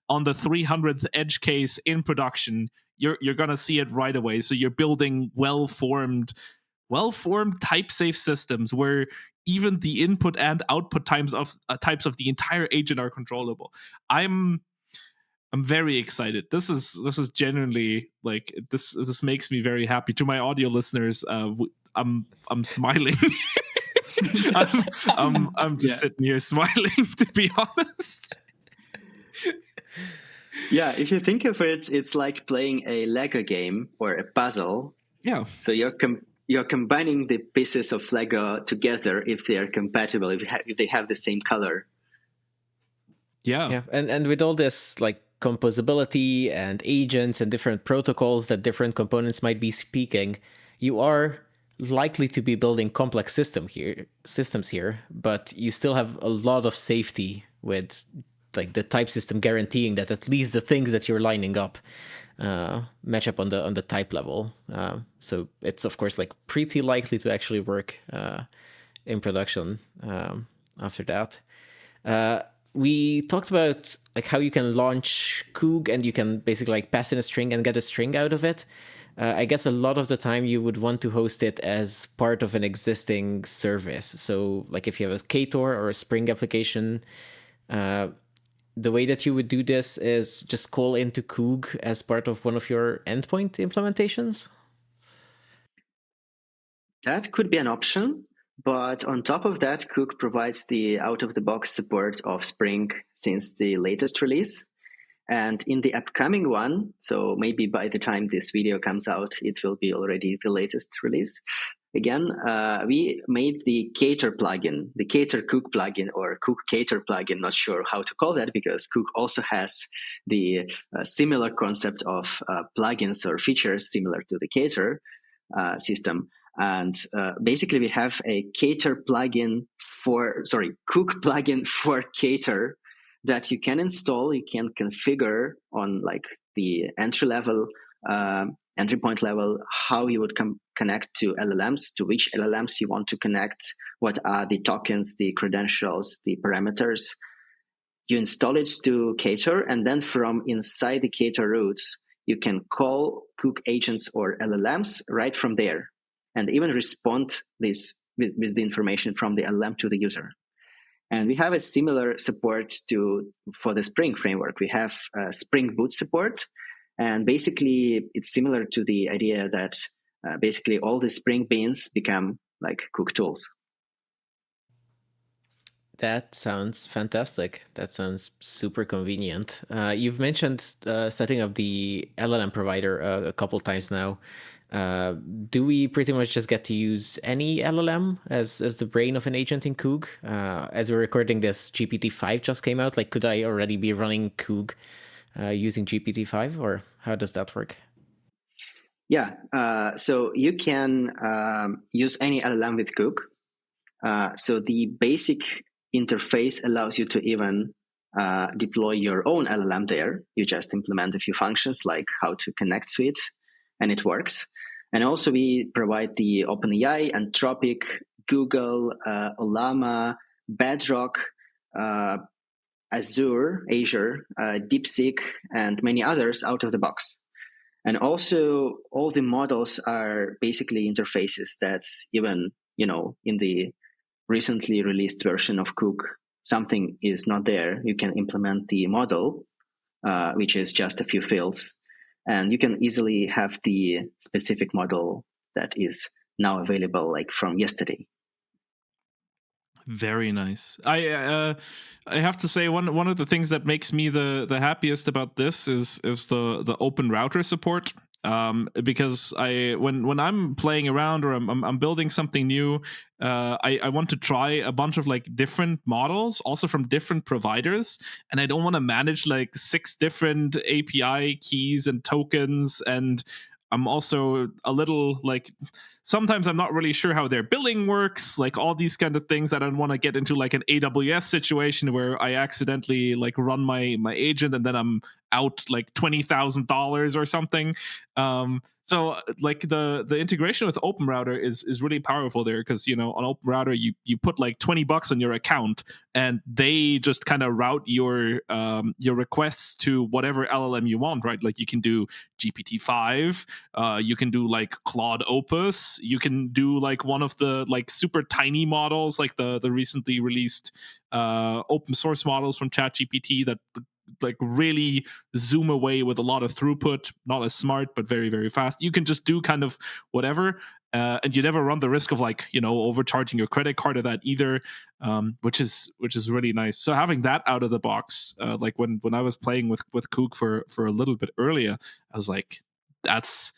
on the 300th edge case in production. You're gonna see it right away. So you're building well-formed type-safe systems where even the input and output types of the entire agent are controllable. I'm very excited. This is genuinely like, this makes me very happy. To my audio listeners, I'm smiling. I'm just sitting here smiling, to be honest. Yeah, if you think of it, it's like playing a Lego game or a puzzle. Yeah. So you're combining the pieces of Lego together if they are compatible, if they have the same color. Yeah. And with all this like composability and agents and different protocols that different components might be speaking, you are likely to be building complex systems here, but you still have a lot of safety with like the type system guaranteeing that at least the things that you're lining up match up on the type level. So it's of course like pretty likely to actually work in production after that. we talked about like how you can launch Koog and you can basically like pass in a string and get a string out of it. I guess a lot of the time you would want to host it as part of an existing service. So like if you have a Ktor or a Spring application, the way that you would do this is just call into Koog as part of one of your endpoint implementations. That could be an option. But on top of that, Koog provides the out-of-the-box support of Spring since the latest release. And in the upcoming one, so maybe by the time this video comes out, it will be already the latest release. Again, we made the Ktor plugin, the Ktor Koog plugin or Koog Ktor plugin, not sure how to call that because Koog also has the similar concept of plugins or features similar to the Ktor system. And basically, we have a Koog plugin for Ktor that you can install. You can configure on like the entry point level, how you would connect to LLMs, to which LLMs you want to connect, what are the tokens, the credentials, the parameters. You install it to Ktor, and then from inside the Ktor roots, you can call Koog agents or LLMs right from there, and even respond this with the information from the LLM to the user. And we have a similar support for the Spring framework. We have Spring Boot support, and basically it's similar to the idea that basically all the Spring beans become like Koog tools. That sounds fantastic. That sounds super convenient. You've mentioned setting up the LLM provider a couple times now. Do we pretty much just get to use any LLM as the brain of an agent in Koog? As we're recording this, GPT-5 just came out. Like, could I already be running Koog using GPT-5, or how does that work? Yeah, so you can use any LLM with Koog. So the basic interface allows you to even deploy your own LLM there. You just implement a few functions like how to connect to it, and it works. And also we provide the OpenAI, Anthropic, Google, Ollama, Bedrock, Azure, DeepSeek, and many others out of the box. And also all the models are basically interfaces that even, in the recently released version of Koog, something is not there. You can implement the model, which is just a few fields, and you can easily have the specific model that is now available, like from yesterday. Very nice. I have to say one of the things that makes me the happiest about this is the open router support. Because when I'm playing around or I'm building something new, I want to try a bunch of like different models, also from different providers, and I don't want to manage like 6 different API keys and tokens. And I'm also a little like, sometimes I'm not really sure how their billing works, like all these kind of things. I don't want to get into like an AWS situation where I accidentally like run my agent and then I'm out like $20,000 or something. So like the integration with OpenRouter is really powerful there, because on OpenRouter you put like $20 on your account and they just kind of route your requests to whatever LLM you want, right? Like you can do GPT-5, you can do like Claude Opus, you can do like one of the like super tiny models, like the recently released open source models from ChatGPT that like really zoom away with a lot of throughput, not as smart but very, very fast. You can just do kind of whatever, and you never run the risk of like overcharging your credit card or that either, which is really nice. So having that out of the box, like when I was playing with Koog for a little bit earlier, I was like, it's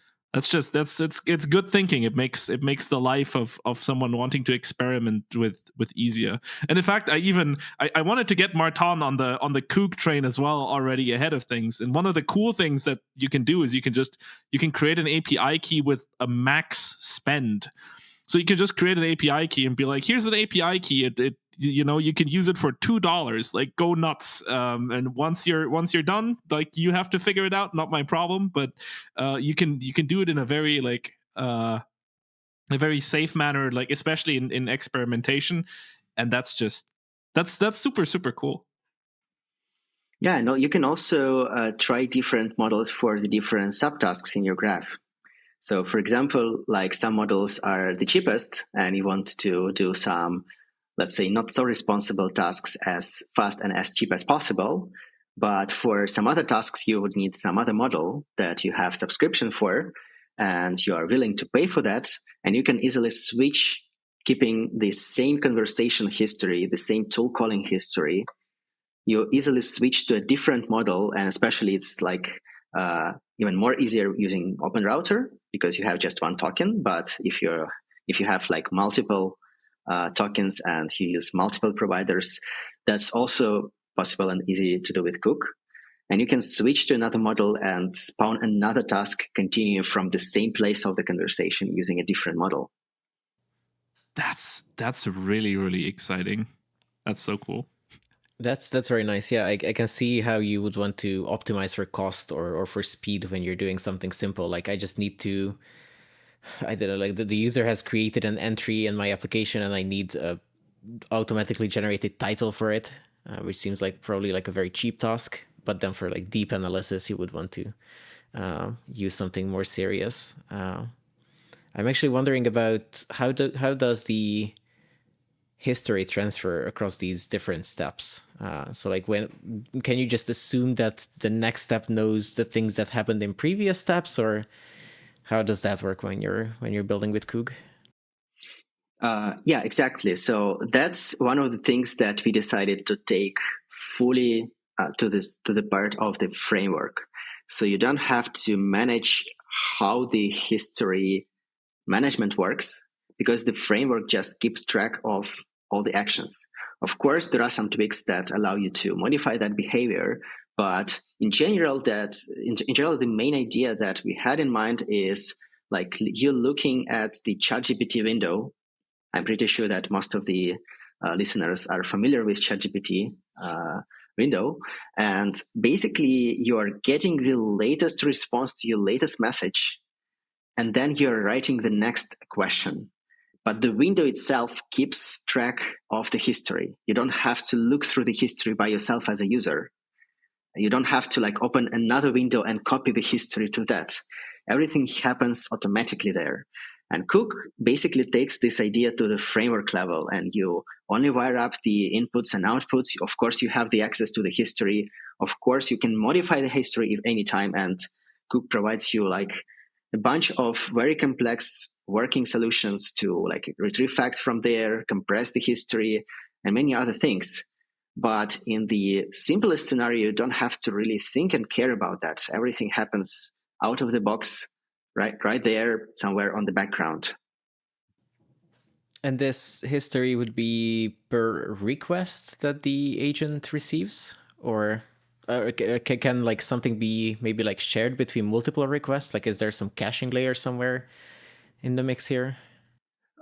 good thinking. It makes the life of someone wanting to experiment with easier. And in fact, I wanted to get Márton on the Koog train as well already ahead of things. And one of the cool things that you can do is you can create an API key with a max spend. So you can just create an API key and be like, here's an API key. You can use it for $2. Like, go nuts. And once you're done, like, you have to figure it out. Not my problem. But you can do it in a very like a very safe manner, like especially in experimentation. And that's super, super cool. Yeah, no, you can also try different models for the different subtasks in your graph. So for example, like some models are the cheapest and you want to do some, let's say, not so responsible tasks as fast and as cheap as possible. But for some other tasks, you would need some other model that you have subscription for, and you are willing to pay for that. And you can easily switch, keeping the same conversation history, the same tool calling history. You easily switch to a different model, and especially it's like even more easier using Open Router because you have just one token. But if you have like multiple tokens and you use multiple providers, that's also possible and easy to do with Koog. And you can switch to another model and spawn another task, continue from the same place of the conversation using a different model. That's really, really exciting. That's so cool. That's very nice. Yeah, I can see how you would want to optimize for cost or for speed when you're doing something simple. Like I just need to, I don't know, like the user has created an entry in my application and I need a automatically generated title for it, which seems like probably like a very cheap task. But then for like deep analysis, you would want to use something more serious. I'm actually wondering about how does the history transfer across these different steps. So like when can you just assume that the next step knows the things that happened in previous steps, or how does that work when you're building with Koog? Yeah, exactly. So that's one of the things that we decided to take fully to the part of the framework. So you don't have to manage how the history management works because the framework just keeps track of all the actions. Of course, there are some tweaks that allow you to modify that behavior, but in general, the main idea that we had in mind is like you're looking at the ChatGPT window. I'm pretty sure that most of the listeners are familiar with ChatGPT window, and basically you are getting the latest response to your latest message, and then you're writing the next question. But the window itself keeps track of the history. You don't have to look through the history by yourself as a user. You don't have to like open another window and copy the history to that. Everything happens automatically there. And Koog basically takes this idea to the framework level, and you only wire up the inputs and outputs. Of course, you have the access to the history. Of course, you can modify the history if any time, and Koog provides you like a bunch of very complex working solutions to like retrieve facts from there, compress the history, and many other things. But in the simplest scenario, you don't have to really think and care about that. Everything happens out of the box, right there, somewhere on the background. And this history would be per request that the agent receives, or can like something be maybe like shared between multiple requests? Like, is there some caching layer somewhere in the mix here?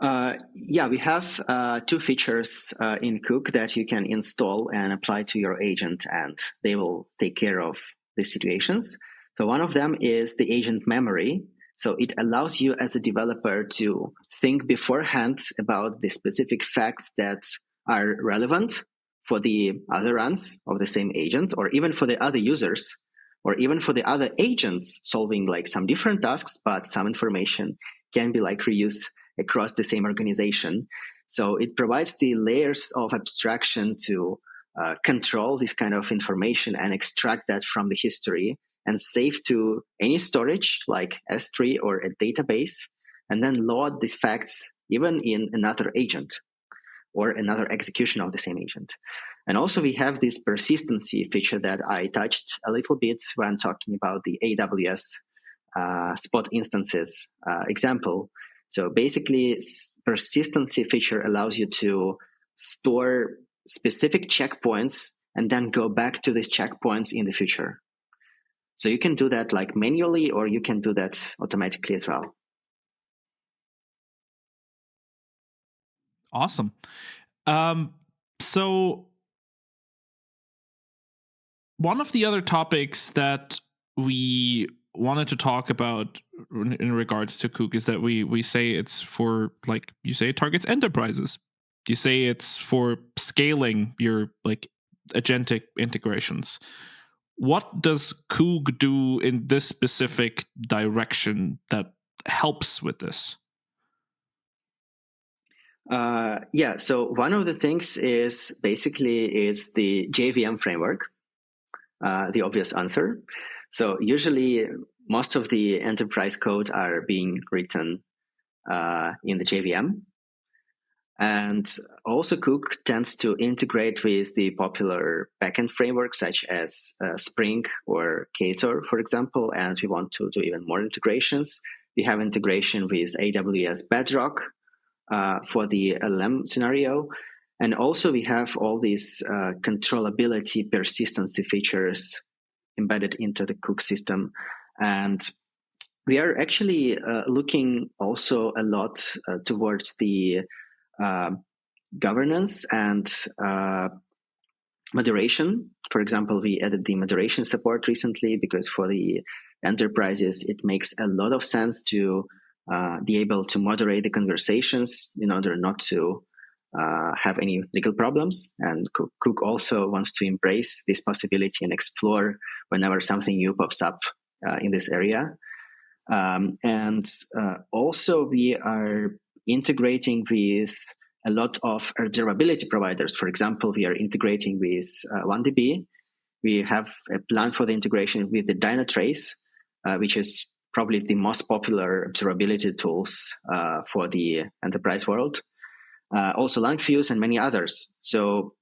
Yeah, we have two features in Koog that you can install and apply to your agent, and they will take care of these situations. So one of them is the agent memory. So it allows you as a developer to think beforehand about the specific facts that are relevant for the other runs of the same agent, or even for the other users, or even for the other agents solving like some different tasks, but some information can be like reused across the same organization. So it provides the layers of abstraction to control this kind of information and extract that from the history and save to any storage like S3 or a database, and then load these facts even in another agent or another execution of the same agent. And also we have this persistency feature that I touched a little bit when talking about the AWS spot instances example. So basically, persistency feature allows you to store specific checkpoints and then go back to these checkpoints in the future. So you can do that like manually, or you can do that automatically as well. Awesome. So one of the other topics that we wanted to talk about in regards to Koog is that we say it's for, like you say, it targets enterprises. You say it's for scaling your like agentic integrations. What does Koog do in this specific direction that helps with this? So one of the things is basically is the JVM framework, the obvious answer. So usually most of the enterprise code are being written in the JVM. And also Koog tends to integrate with the popular backend frameworks such as Spring or Ktor, for example, and we want to do even more integrations. We have integration with AWS Bedrock for the LLM scenario. And also we have all these controllability persistency features embedded into the Koog system. And we are actually looking also a lot towards the governance and moderation. For example, we added the moderation support recently because for the enterprises, it makes a lot of sense to be able to moderate the conversations in order not to have any legal problems. And Koog also wants to embrace this possibility and explore whenever something new pops up in this area. Also, we are integrating with a lot of observability providers. For example, we are integrating with 1DB. We have a plan for the integration with the Dynatrace, which is probably the most popular observability tools for the enterprise world. Also Langfuse and many others. So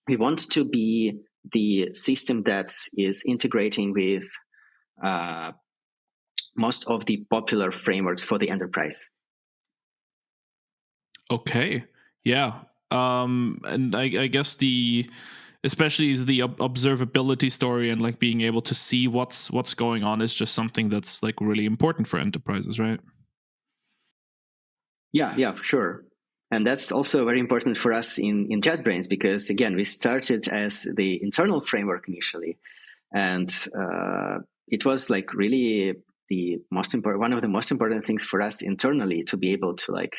we want to be the system that is integrating with most of the popular frameworks for the enterprise. Okay. Yeah. And I guess especially the observability story and like being able to see what's going on is just something that's like really important for enterprises, right? Yeah, for sure. And that's also very important for us in JetBrains because, again, we started as the internal framework initially. And it was like really one of the most important things for us internally to be able to like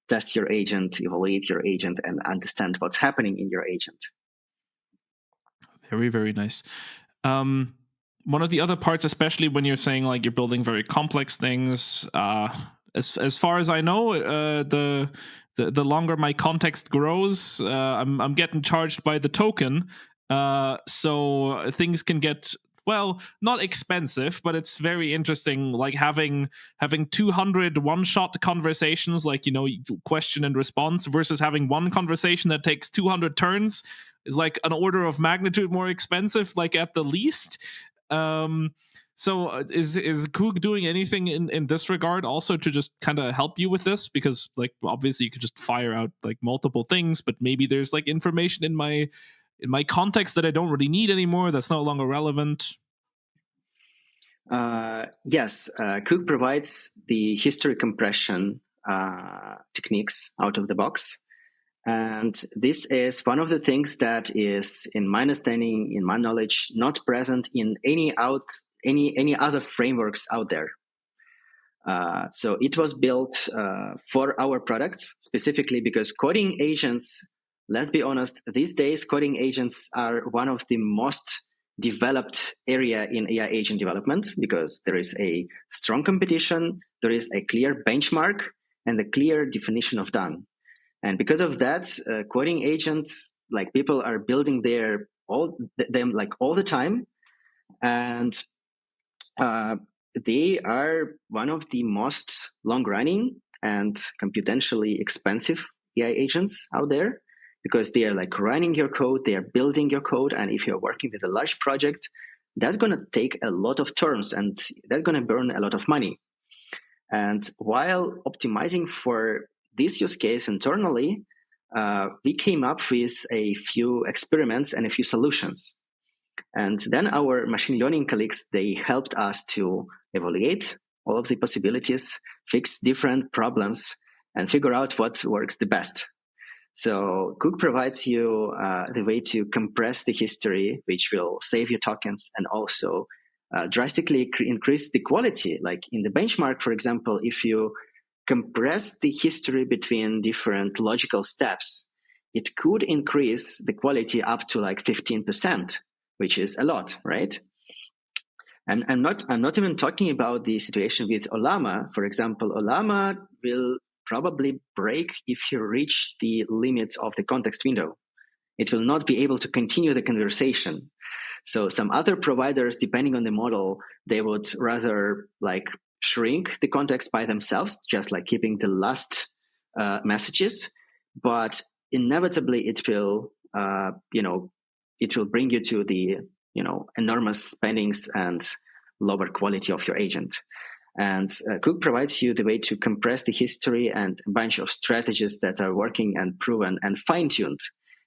test your agent, evaluate your agent, and understand what's happening in your agent. Very, very nice. One of the other parts, especially when you're saying like you're building very complex things, as far as I know, the longer my context grows, I'm getting charged by the token. So things can get, well, not expensive, but it's very interesting, like having 200 one-shot conversations, like, question and response, versus having one conversation that takes 200 turns is like an order of magnitude more expensive, like at the least. So is Koog doing anything in this regard also to just kind of help you with this? Because like obviously you could just fire out like multiple things, but maybe there's like information in my context that I don't really need anymore, that's no longer relevant. Yes, Koog provides the history compression techniques out of the box. And this is one of the things that is, in my understanding, in my knowledge, not present in any other frameworks out there. So it was built for our products specifically because coding agents, let's be honest, these days coding agents are one of the most developed area in AI agent development because there is a strong competition, there is a clear benchmark, and a clear definition of done. And because of that, coding agents, like people are building them like all the time, and they are one of the most long-running and computationally expensive AI agents out there because they are like running your code, they are building your code, and if you're working with a large project, that's going to take a lot of turns and that's going to burn a lot of money. And while optimizing for this use case internally, we came up with a few experiments and a few solutions. And then our machine learning colleagues, they helped us to evaluate all of the possibilities, fix different problems, and figure out what works the best. So Koog provides you the way to compress the history, which will save you tokens and also drastically increase the quality. Like in the benchmark, for example, if you compress the history between different logical steps, it could increase the quality up to like 15%, which is a lot, right? And I'm not even talking about the situation with Olama. For example, Olama will probably break if you reach the limits of the context window. It will not be able to continue the conversation. So some other providers, depending on the model, they would rather like shrink the context by themselves, just like keeping the last messages. But inevitably, it will, it will bring you to the, enormous spendings and lower quality of your agent. And Koog provides you the way to compress the history and a bunch of strategies that are working and proven and fine-tuned.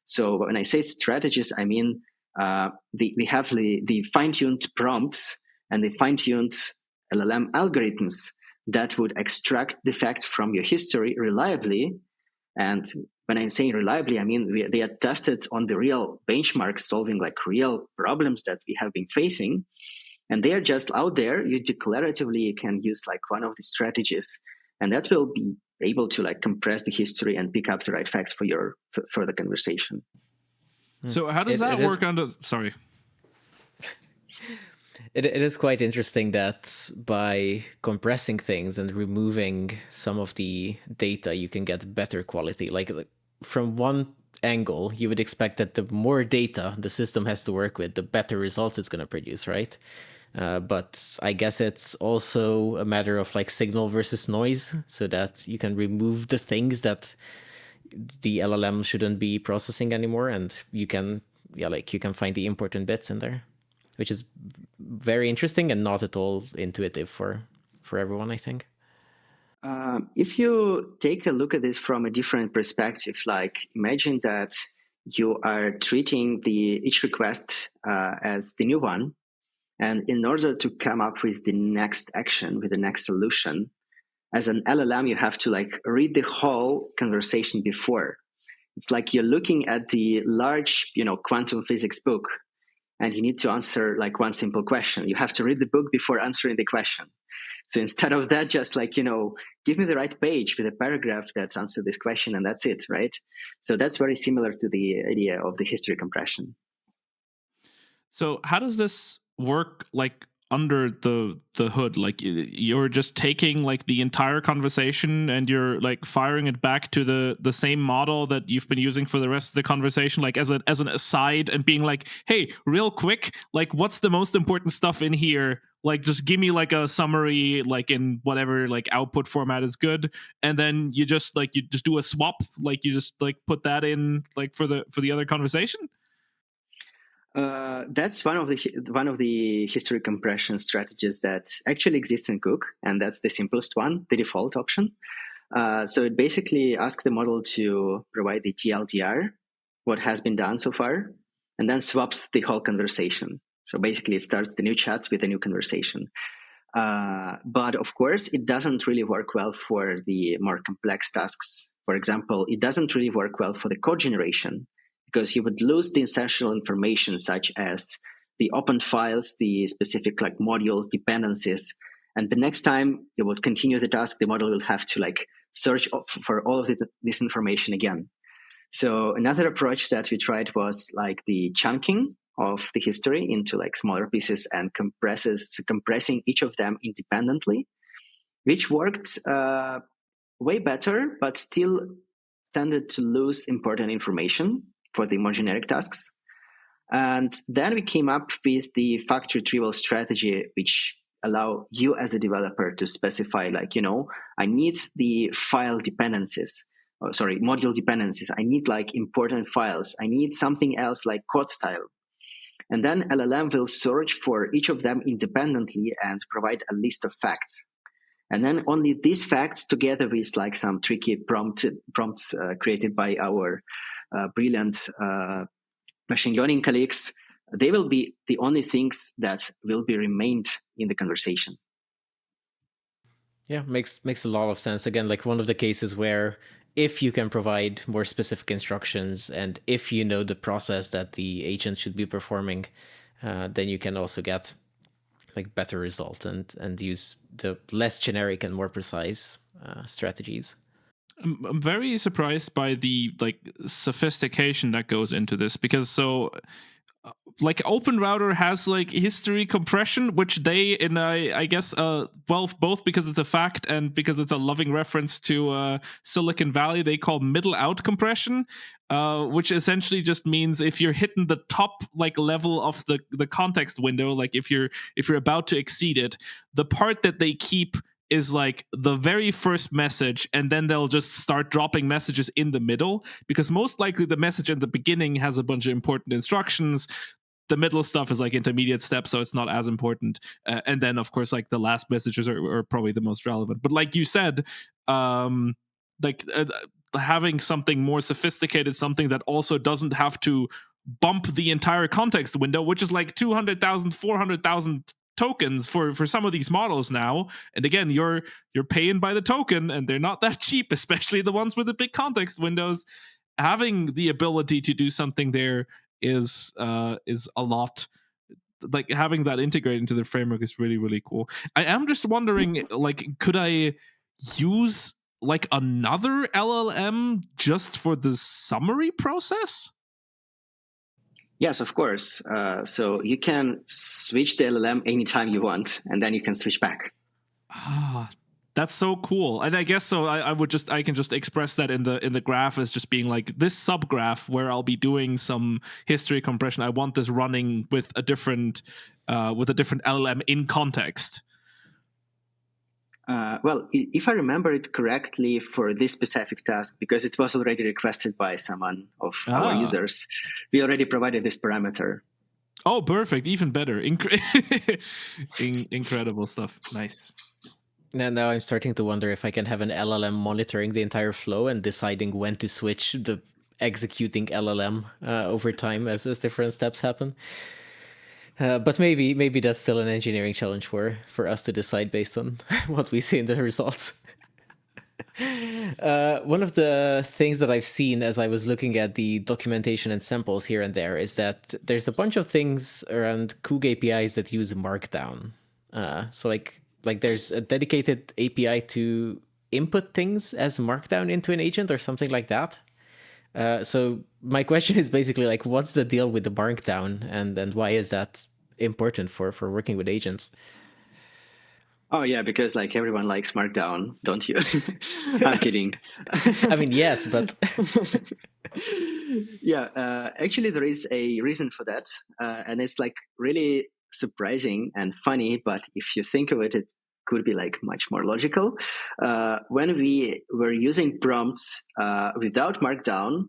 So when I say strategies, I mean we have the fine-tuned prompts and the fine-tuned LLM algorithms that would extract the facts from your history reliably. And when I'm saying reliably, I mean they are tested on the real benchmarks, solving like real problems that we have been facing. And they are just out there. You declaratively can use like one of the strategies, and that will be able to like compress the history and pick up the right facts for your further conversation. So how does that work on the... Sorry. It is quite interesting that by compressing things and removing some of the data, you can get better quality. Like from one angle, you would expect that the more data the system has to work with, the better results it's going to produce, right? But I guess it's also a matter of like signal versus noise, so that you can remove the things that the LLM shouldn't be processing anymore, and you can find the important bits in there, which is very interesting and not at all intuitive for everyone, I think. If you take a look at this from a different perspective, like imagine that you are treating each request as the new one. And in order to come up with the next action, with the next solution, as an LLM, you have to like read the whole conversation before. It's like you're looking at the large, quantum physics book, and you need to answer like one simple question. You have to read the book before answering the question. So instead of that, just like, give me the right page with a paragraph that answers this question, and that's it, right? So that's very similar to the idea of the history compression. So how does this work like under the hood? Like you're just taking like the entire conversation and you're like firing it back to the same model that you've been using for the rest of the conversation, like as an aside, and being like, hey, real quick, like what's the most important stuff in here? Like just give me like a summary, like in whatever like output format is good, and then you just do a swap, like you just like put that in like for the other conversation. That's one of the history compression strategies that actually exists in Koog, and that's the simplest one, the default option. So it basically asks the model to provide the TLDR, what has been done so far, and then swaps the whole conversation. So basically it starts the new chat with a new conversation. But of course, it doesn't really work well for the more complex tasks. For example, it doesn't really work well for the code generation, because you would lose the essential information such as the open files, the specific like modules, dependencies. And the next time you would continue the task, the model will have to like search for all of this information again. So another approach that we tried was like the chunking of the history into like smaller pieces and compressing each of them independently, which worked way better, but still tended to lose important information for the more generic tasks. And then we came up with the fact retrieval strategy, which allow you as a developer to specify like, I need the file dependencies, module dependencies. I need like important files. I need something else like code style. And then LLM will search for each of them independently and provide a list of facts. And then only these facts, together with like some tricky prompts created by our brilliant machine learning colleagues, they will be the only things that will be remained in the conversation. Yeah, makes a lot of sense. Again, like one of the cases where if you can provide more specific instructions and if you know the process that the agent should be performing, then you can also get like better result and use the less generic and more precise strategies. I'm very surprised by the sophistication that goes into this, because like OpenRouter has like history compression, which they, in I guess both because it's a fact and because it's a loving reference to Silicon Valley, they call middle out compression, which essentially just means if you're hitting the top like level of the context window, like if you're about to exceed it, the part that they keep is like the very first message, and then they'll just start dropping messages in the middle, because most likely the message in the beginning has a bunch of important instructions. The middle stuff is like intermediate steps, so it's not as important. And then, of course, like the last messages are probably the most relevant. But like you said, like having something more sophisticated, something that also doesn't have to bump the entire context window, which is like 200,000, 400,000 tokens for some of these models now. And again, you're paying by the token, and they're not that cheap, especially the ones with the big context windows. Having the ability to do something there is a lot. Like having that integrated into the framework is really, really cool. I am just wondering, like, could I use like another LLM just for the summary process? Yes, of course. So you can switch the LLM anytime you want, and then you can switch back. Ah, that's so cool. And I guess so. I can just express that in the graph as just being like this subgraph where I'll be doing some history compression. I want this running with a different LLM in context. Well, if I remember it correctly, for this specific task, because it was already requested by someone of our users, we already provided this parameter. Oh, perfect. Even better. Incredible stuff. Nice. Now I'm starting to wonder if I can have an LLM monitoring the entire flow and deciding when to switch the executing LLM over time as different steps happen. But maybe that's still an engineering challenge for us to decide based on what we see in the results. One of the things that I've seen as I was looking at the documentation and samples here and there is that there's a bunch of things around Koog APIs that use Markdown. So like there's a dedicated API to input things as Markdown into an agent or something like that. So my question is basically like, what's the deal with the Markdown, and why is that important for working with agents? Oh yeah, because like everyone likes Markdown, don't you? I'm kidding. I mean, yes, but yeah, actually there is a reason for that, and it's like really surprising and funny. But if you think of it, it could be like much more logical. When we were using prompts without Markdown,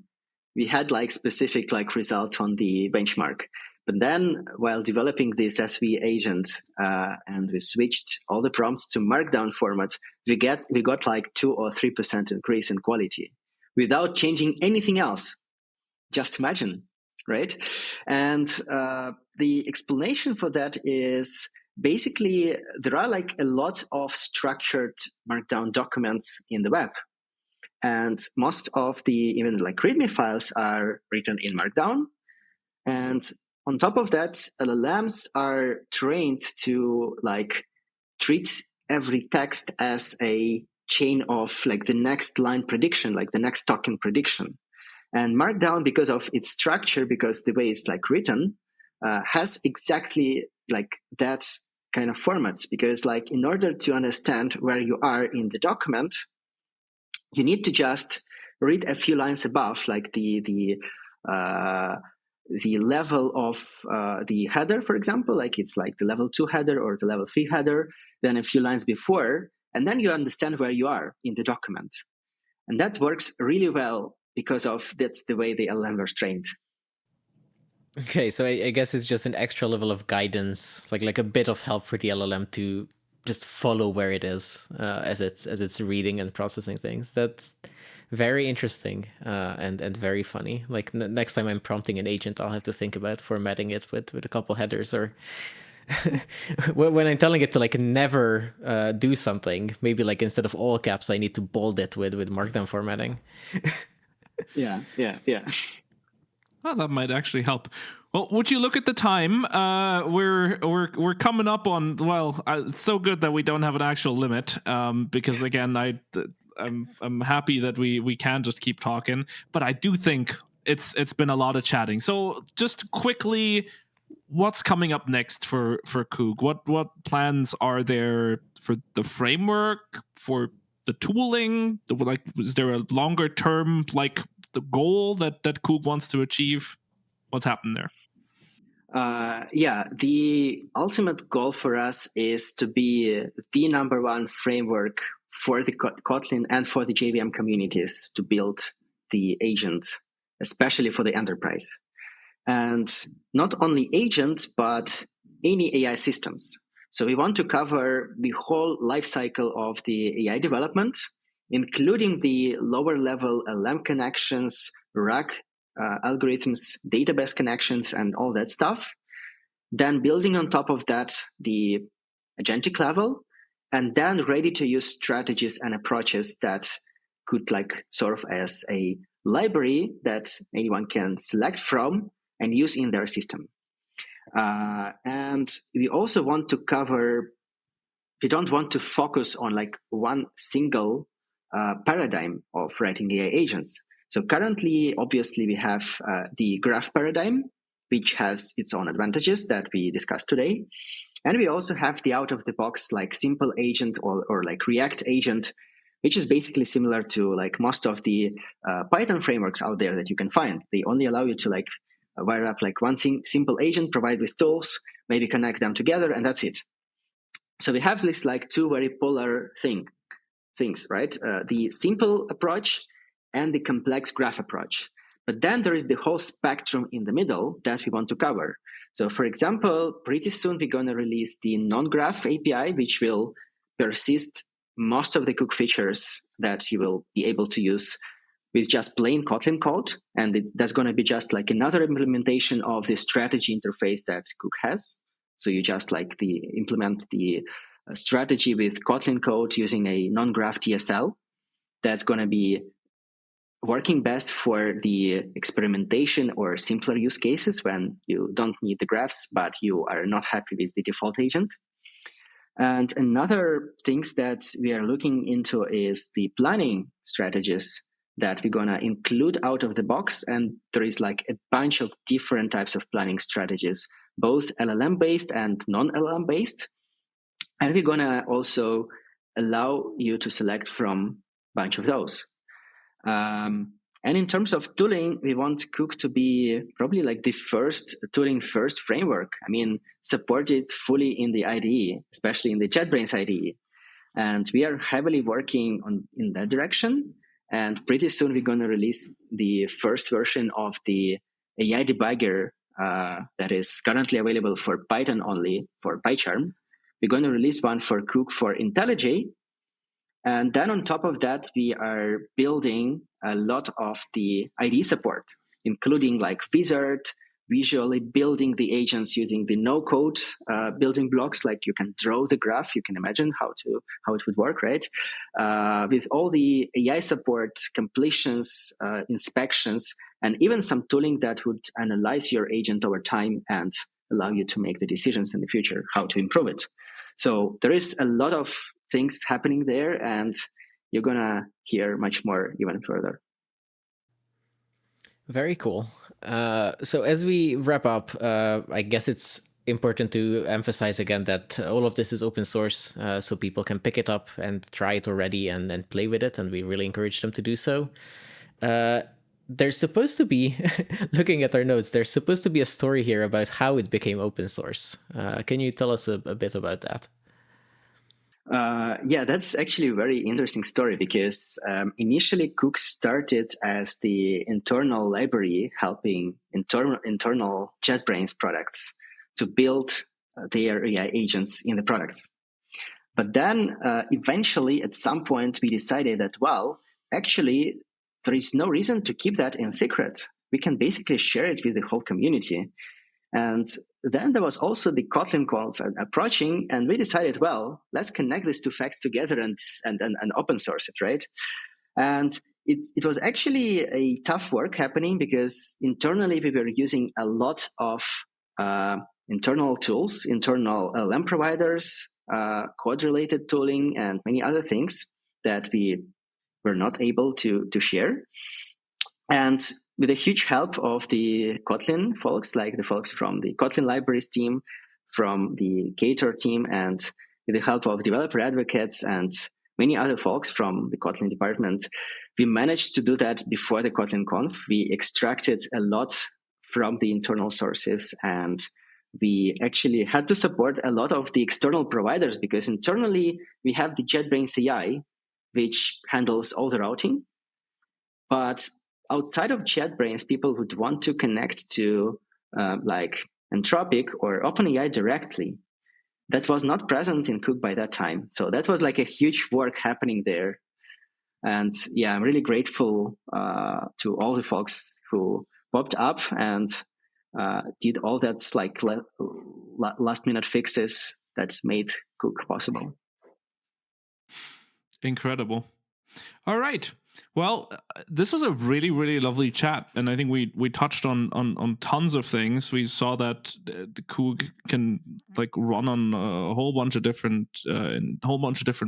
we had like specific like result on the benchmark. But then while developing this SV agent and we switched all the prompts to Markdown format, we got like 2 or 3% increase in quality without changing anything else. Just imagine, right? And the explanation for that is basically there are like a lot of structured Markdown documents in the web. And most of the even like README files are written in Markdown. And on top of that, LLMs are trained to like treat every text as a chain of like the next line prediction, like the next token prediction. And Markdown, because of its structure, because the way it's like written, has exactly like that kind of formats. Because like in order to understand where you are in the document, you need to just read a few lines above, like the level of the header, for example, like it's like the level 2 header or the level 3 header, then a few lines before, and then you understand where you are in the document. And that works really well because of that's the way the LLM was trained. Okay, so I guess it's just an extra level of guidance, like a bit of help for the LLM to just follow where it is as it's reading and processing things. That's very interesting and very funny. Like next time I'm prompting an agent, I'll have to think about formatting it with a couple headers, or when I'm telling it to like never do something, maybe like instead of all caps, I need to bold it with Markdown formatting. Yeah. Well, that might actually help. Well, would you look at the time? We're coming up on. Well, it's so good that we don't have an actual limit. Because again, I'm happy that we can just keep talking, but I do think it's been a lot of chatting. So just quickly, what's coming up next for Koog? What plans are there for the framework, for the tooling? Like, is there a longer term the goal that Koog wants to achieve? What's happened there? Yeah, the ultimate goal for us is to be the number one framework for the Kotlin and for the JVM communities to build the agents, especially for the enterprise. And not only agents, but any AI systems. So we want to cover the whole life cycle of the AI development, including the lower level LLM connections, RAG algorithms, database connections, and all that stuff. Then building on top of that the agentic level, and then ready to use strategies and approaches that could sort of as a library that anyone can select from and use in their system. And we also want to cover, we don't want to focus on one single paradigm of writing AI agents. So currently, obviously, we have the graph paradigm, which has its own advantages that we discussed today. And we also have the out-of-the-box simple agent or React agent, which is basically similar to most of the Python frameworks out there that you can find. They only allow you to wire up one simple agent, provide with tools, maybe connect them together, and that's it. So we have this two very polar things, right? The simple approach and the complex graph approach. But then there is the whole spectrum in the middle that we want to cover. So for example, pretty soon we're going to release the non-graph API, which will persist most of the Koog features that you will be able to use with just plain Kotlin code. And that's going to be just another implementation of the strategy interface that Koog has. So you just implement the strategy with Kotlin code using a non-graph DSL. That's going to be working best for the experimentation or simpler use cases when you don't need the graphs, but you are not happy with the default agent. And another things that we are looking into is the planning strategies that we're going to include out of the box. And there is a bunch of different types of planning strategies, both LLM based and non-LLM based. And we're going to also allow you to select from a bunch of those. And in terms of tooling, we want Koog to be probably the first tooling first framework. I mean, supported fully in the IDE, especially in the JetBrains IDE. And we are heavily working in that direction. And pretty soon we're going to release the first version of the AI debugger that is currently available for Python only, for PyCharm. We're going to release one for Koog for IntelliJ. And then on top of that, we are building a lot of the IDE support, including Wizard, visually building the agents using the no-code building blocks. You can draw the graph, you can imagine how it would work, right? With all the AI support, completions, inspections, and even some tooling that would analyze your agent over time and allow you to make the decisions in the future, how to improve it. So there is a lot of things happening there, and you're going to hear much more even further. Very cool. So as we wrap up, I guess it's important to emphasize again that all of this is open source, so people can pick it up and try it already and play with it, and we really encourage them to do so. There's supposed to be, looking at our notes, there's supposed to be a story here about how it became open source. Can you tell us a bit about that? Yeah, that's actually a very interesting story because initially Koog started as the internal library helping internal JetBrains products to build their AI agents in the products. But then eventually at some point we decided that, well, actually there is no reason to keep that in secret. We can basically share it with the whole community. And then there was also the Kotlin Conf approaching, and we decided, well, let's connect these two facts together and open source it, right? And it was actually a tough work happening because internally we were using a lot of internal tools, internal LLM providers, code-related tooling, and many other things that we were not able to share. And with the huge help of the Kotlin folks, like the folks from the Kotlin libraries team, from the Ktor team, and with the help of developer advocates and many other folks from the Kotlin department, we managed to do that before the Kotlin Conf. We extracted a lot from the internal sources, and we actually had to support a lot of the external providers, because internally we have the JetBrains AI, which handles all the routing. But outside of JetBrains, people would want to connect to like Anthropic or OpenAI directly. That was not present in Koog by that time. So that was like a huge work happening there. And yeah, I'm really grateful to all the folks who popped up and did all that like last minute fixes that made Koog possible. Incredible. All right. Well, this was a really, really lovely chat, and I think we touched on tons of things. We saw that the Koog can like run on a whole bunch of different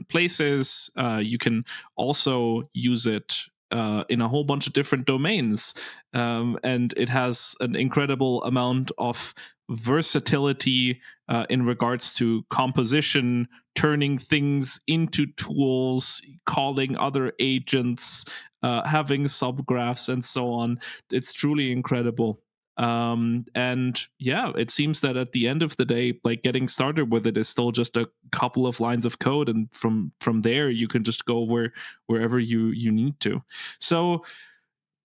places. You can also use it in a whole bunch of different domains, and it has an incredible amount of versatility in regards to composition, turning things into tools, calling other agents, having subgraphs, and so on. It's truly incredible. And yeah, it seems that at the end of the day, like getting started with it is still just a couple of lines of code, and from there you can just go wherever you need to. So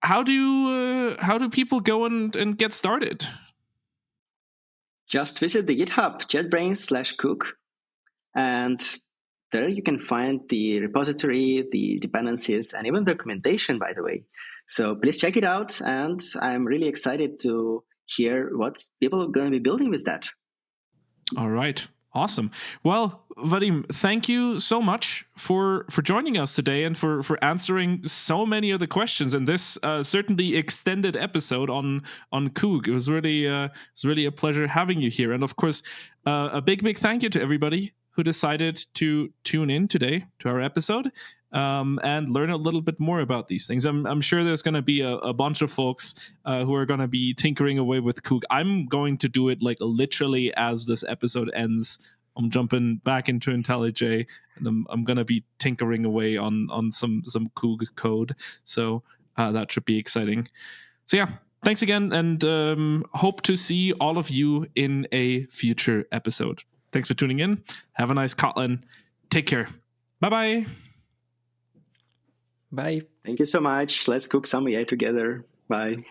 how do people go and get started? Just visit the GitHub, JetBrains/Koog, and there you can find the repository, the dependencies, and even documentation, by the way. So please check it out, and I'm really excited to hear what people are going to be building with that. All right. Awesome. Well, Vadim, thank you so much for joining us today and for answering so many of the questions in this certainly extended episode on Koog. It was really a pleasure having you here. And of course, a big thank you to everybody who decided to tune in today to our episode and learn a little bit more about these things. I'm sure there's going to be a bunch of folks who are going to be tinkering away with Koog. I'm going to do it like literally as this episode ends. I'm jumping back into IntelliJ, and I'm going to be tinkering away on some Koog code. So that should be exciting. So yeah, thanks again, and hope to see all of you in a future episode. Thanks for tuning in. Have a nice Kotlin. Take care. Bye-bye. Bye. Thank you so much. Let's cook some AI together. Bye.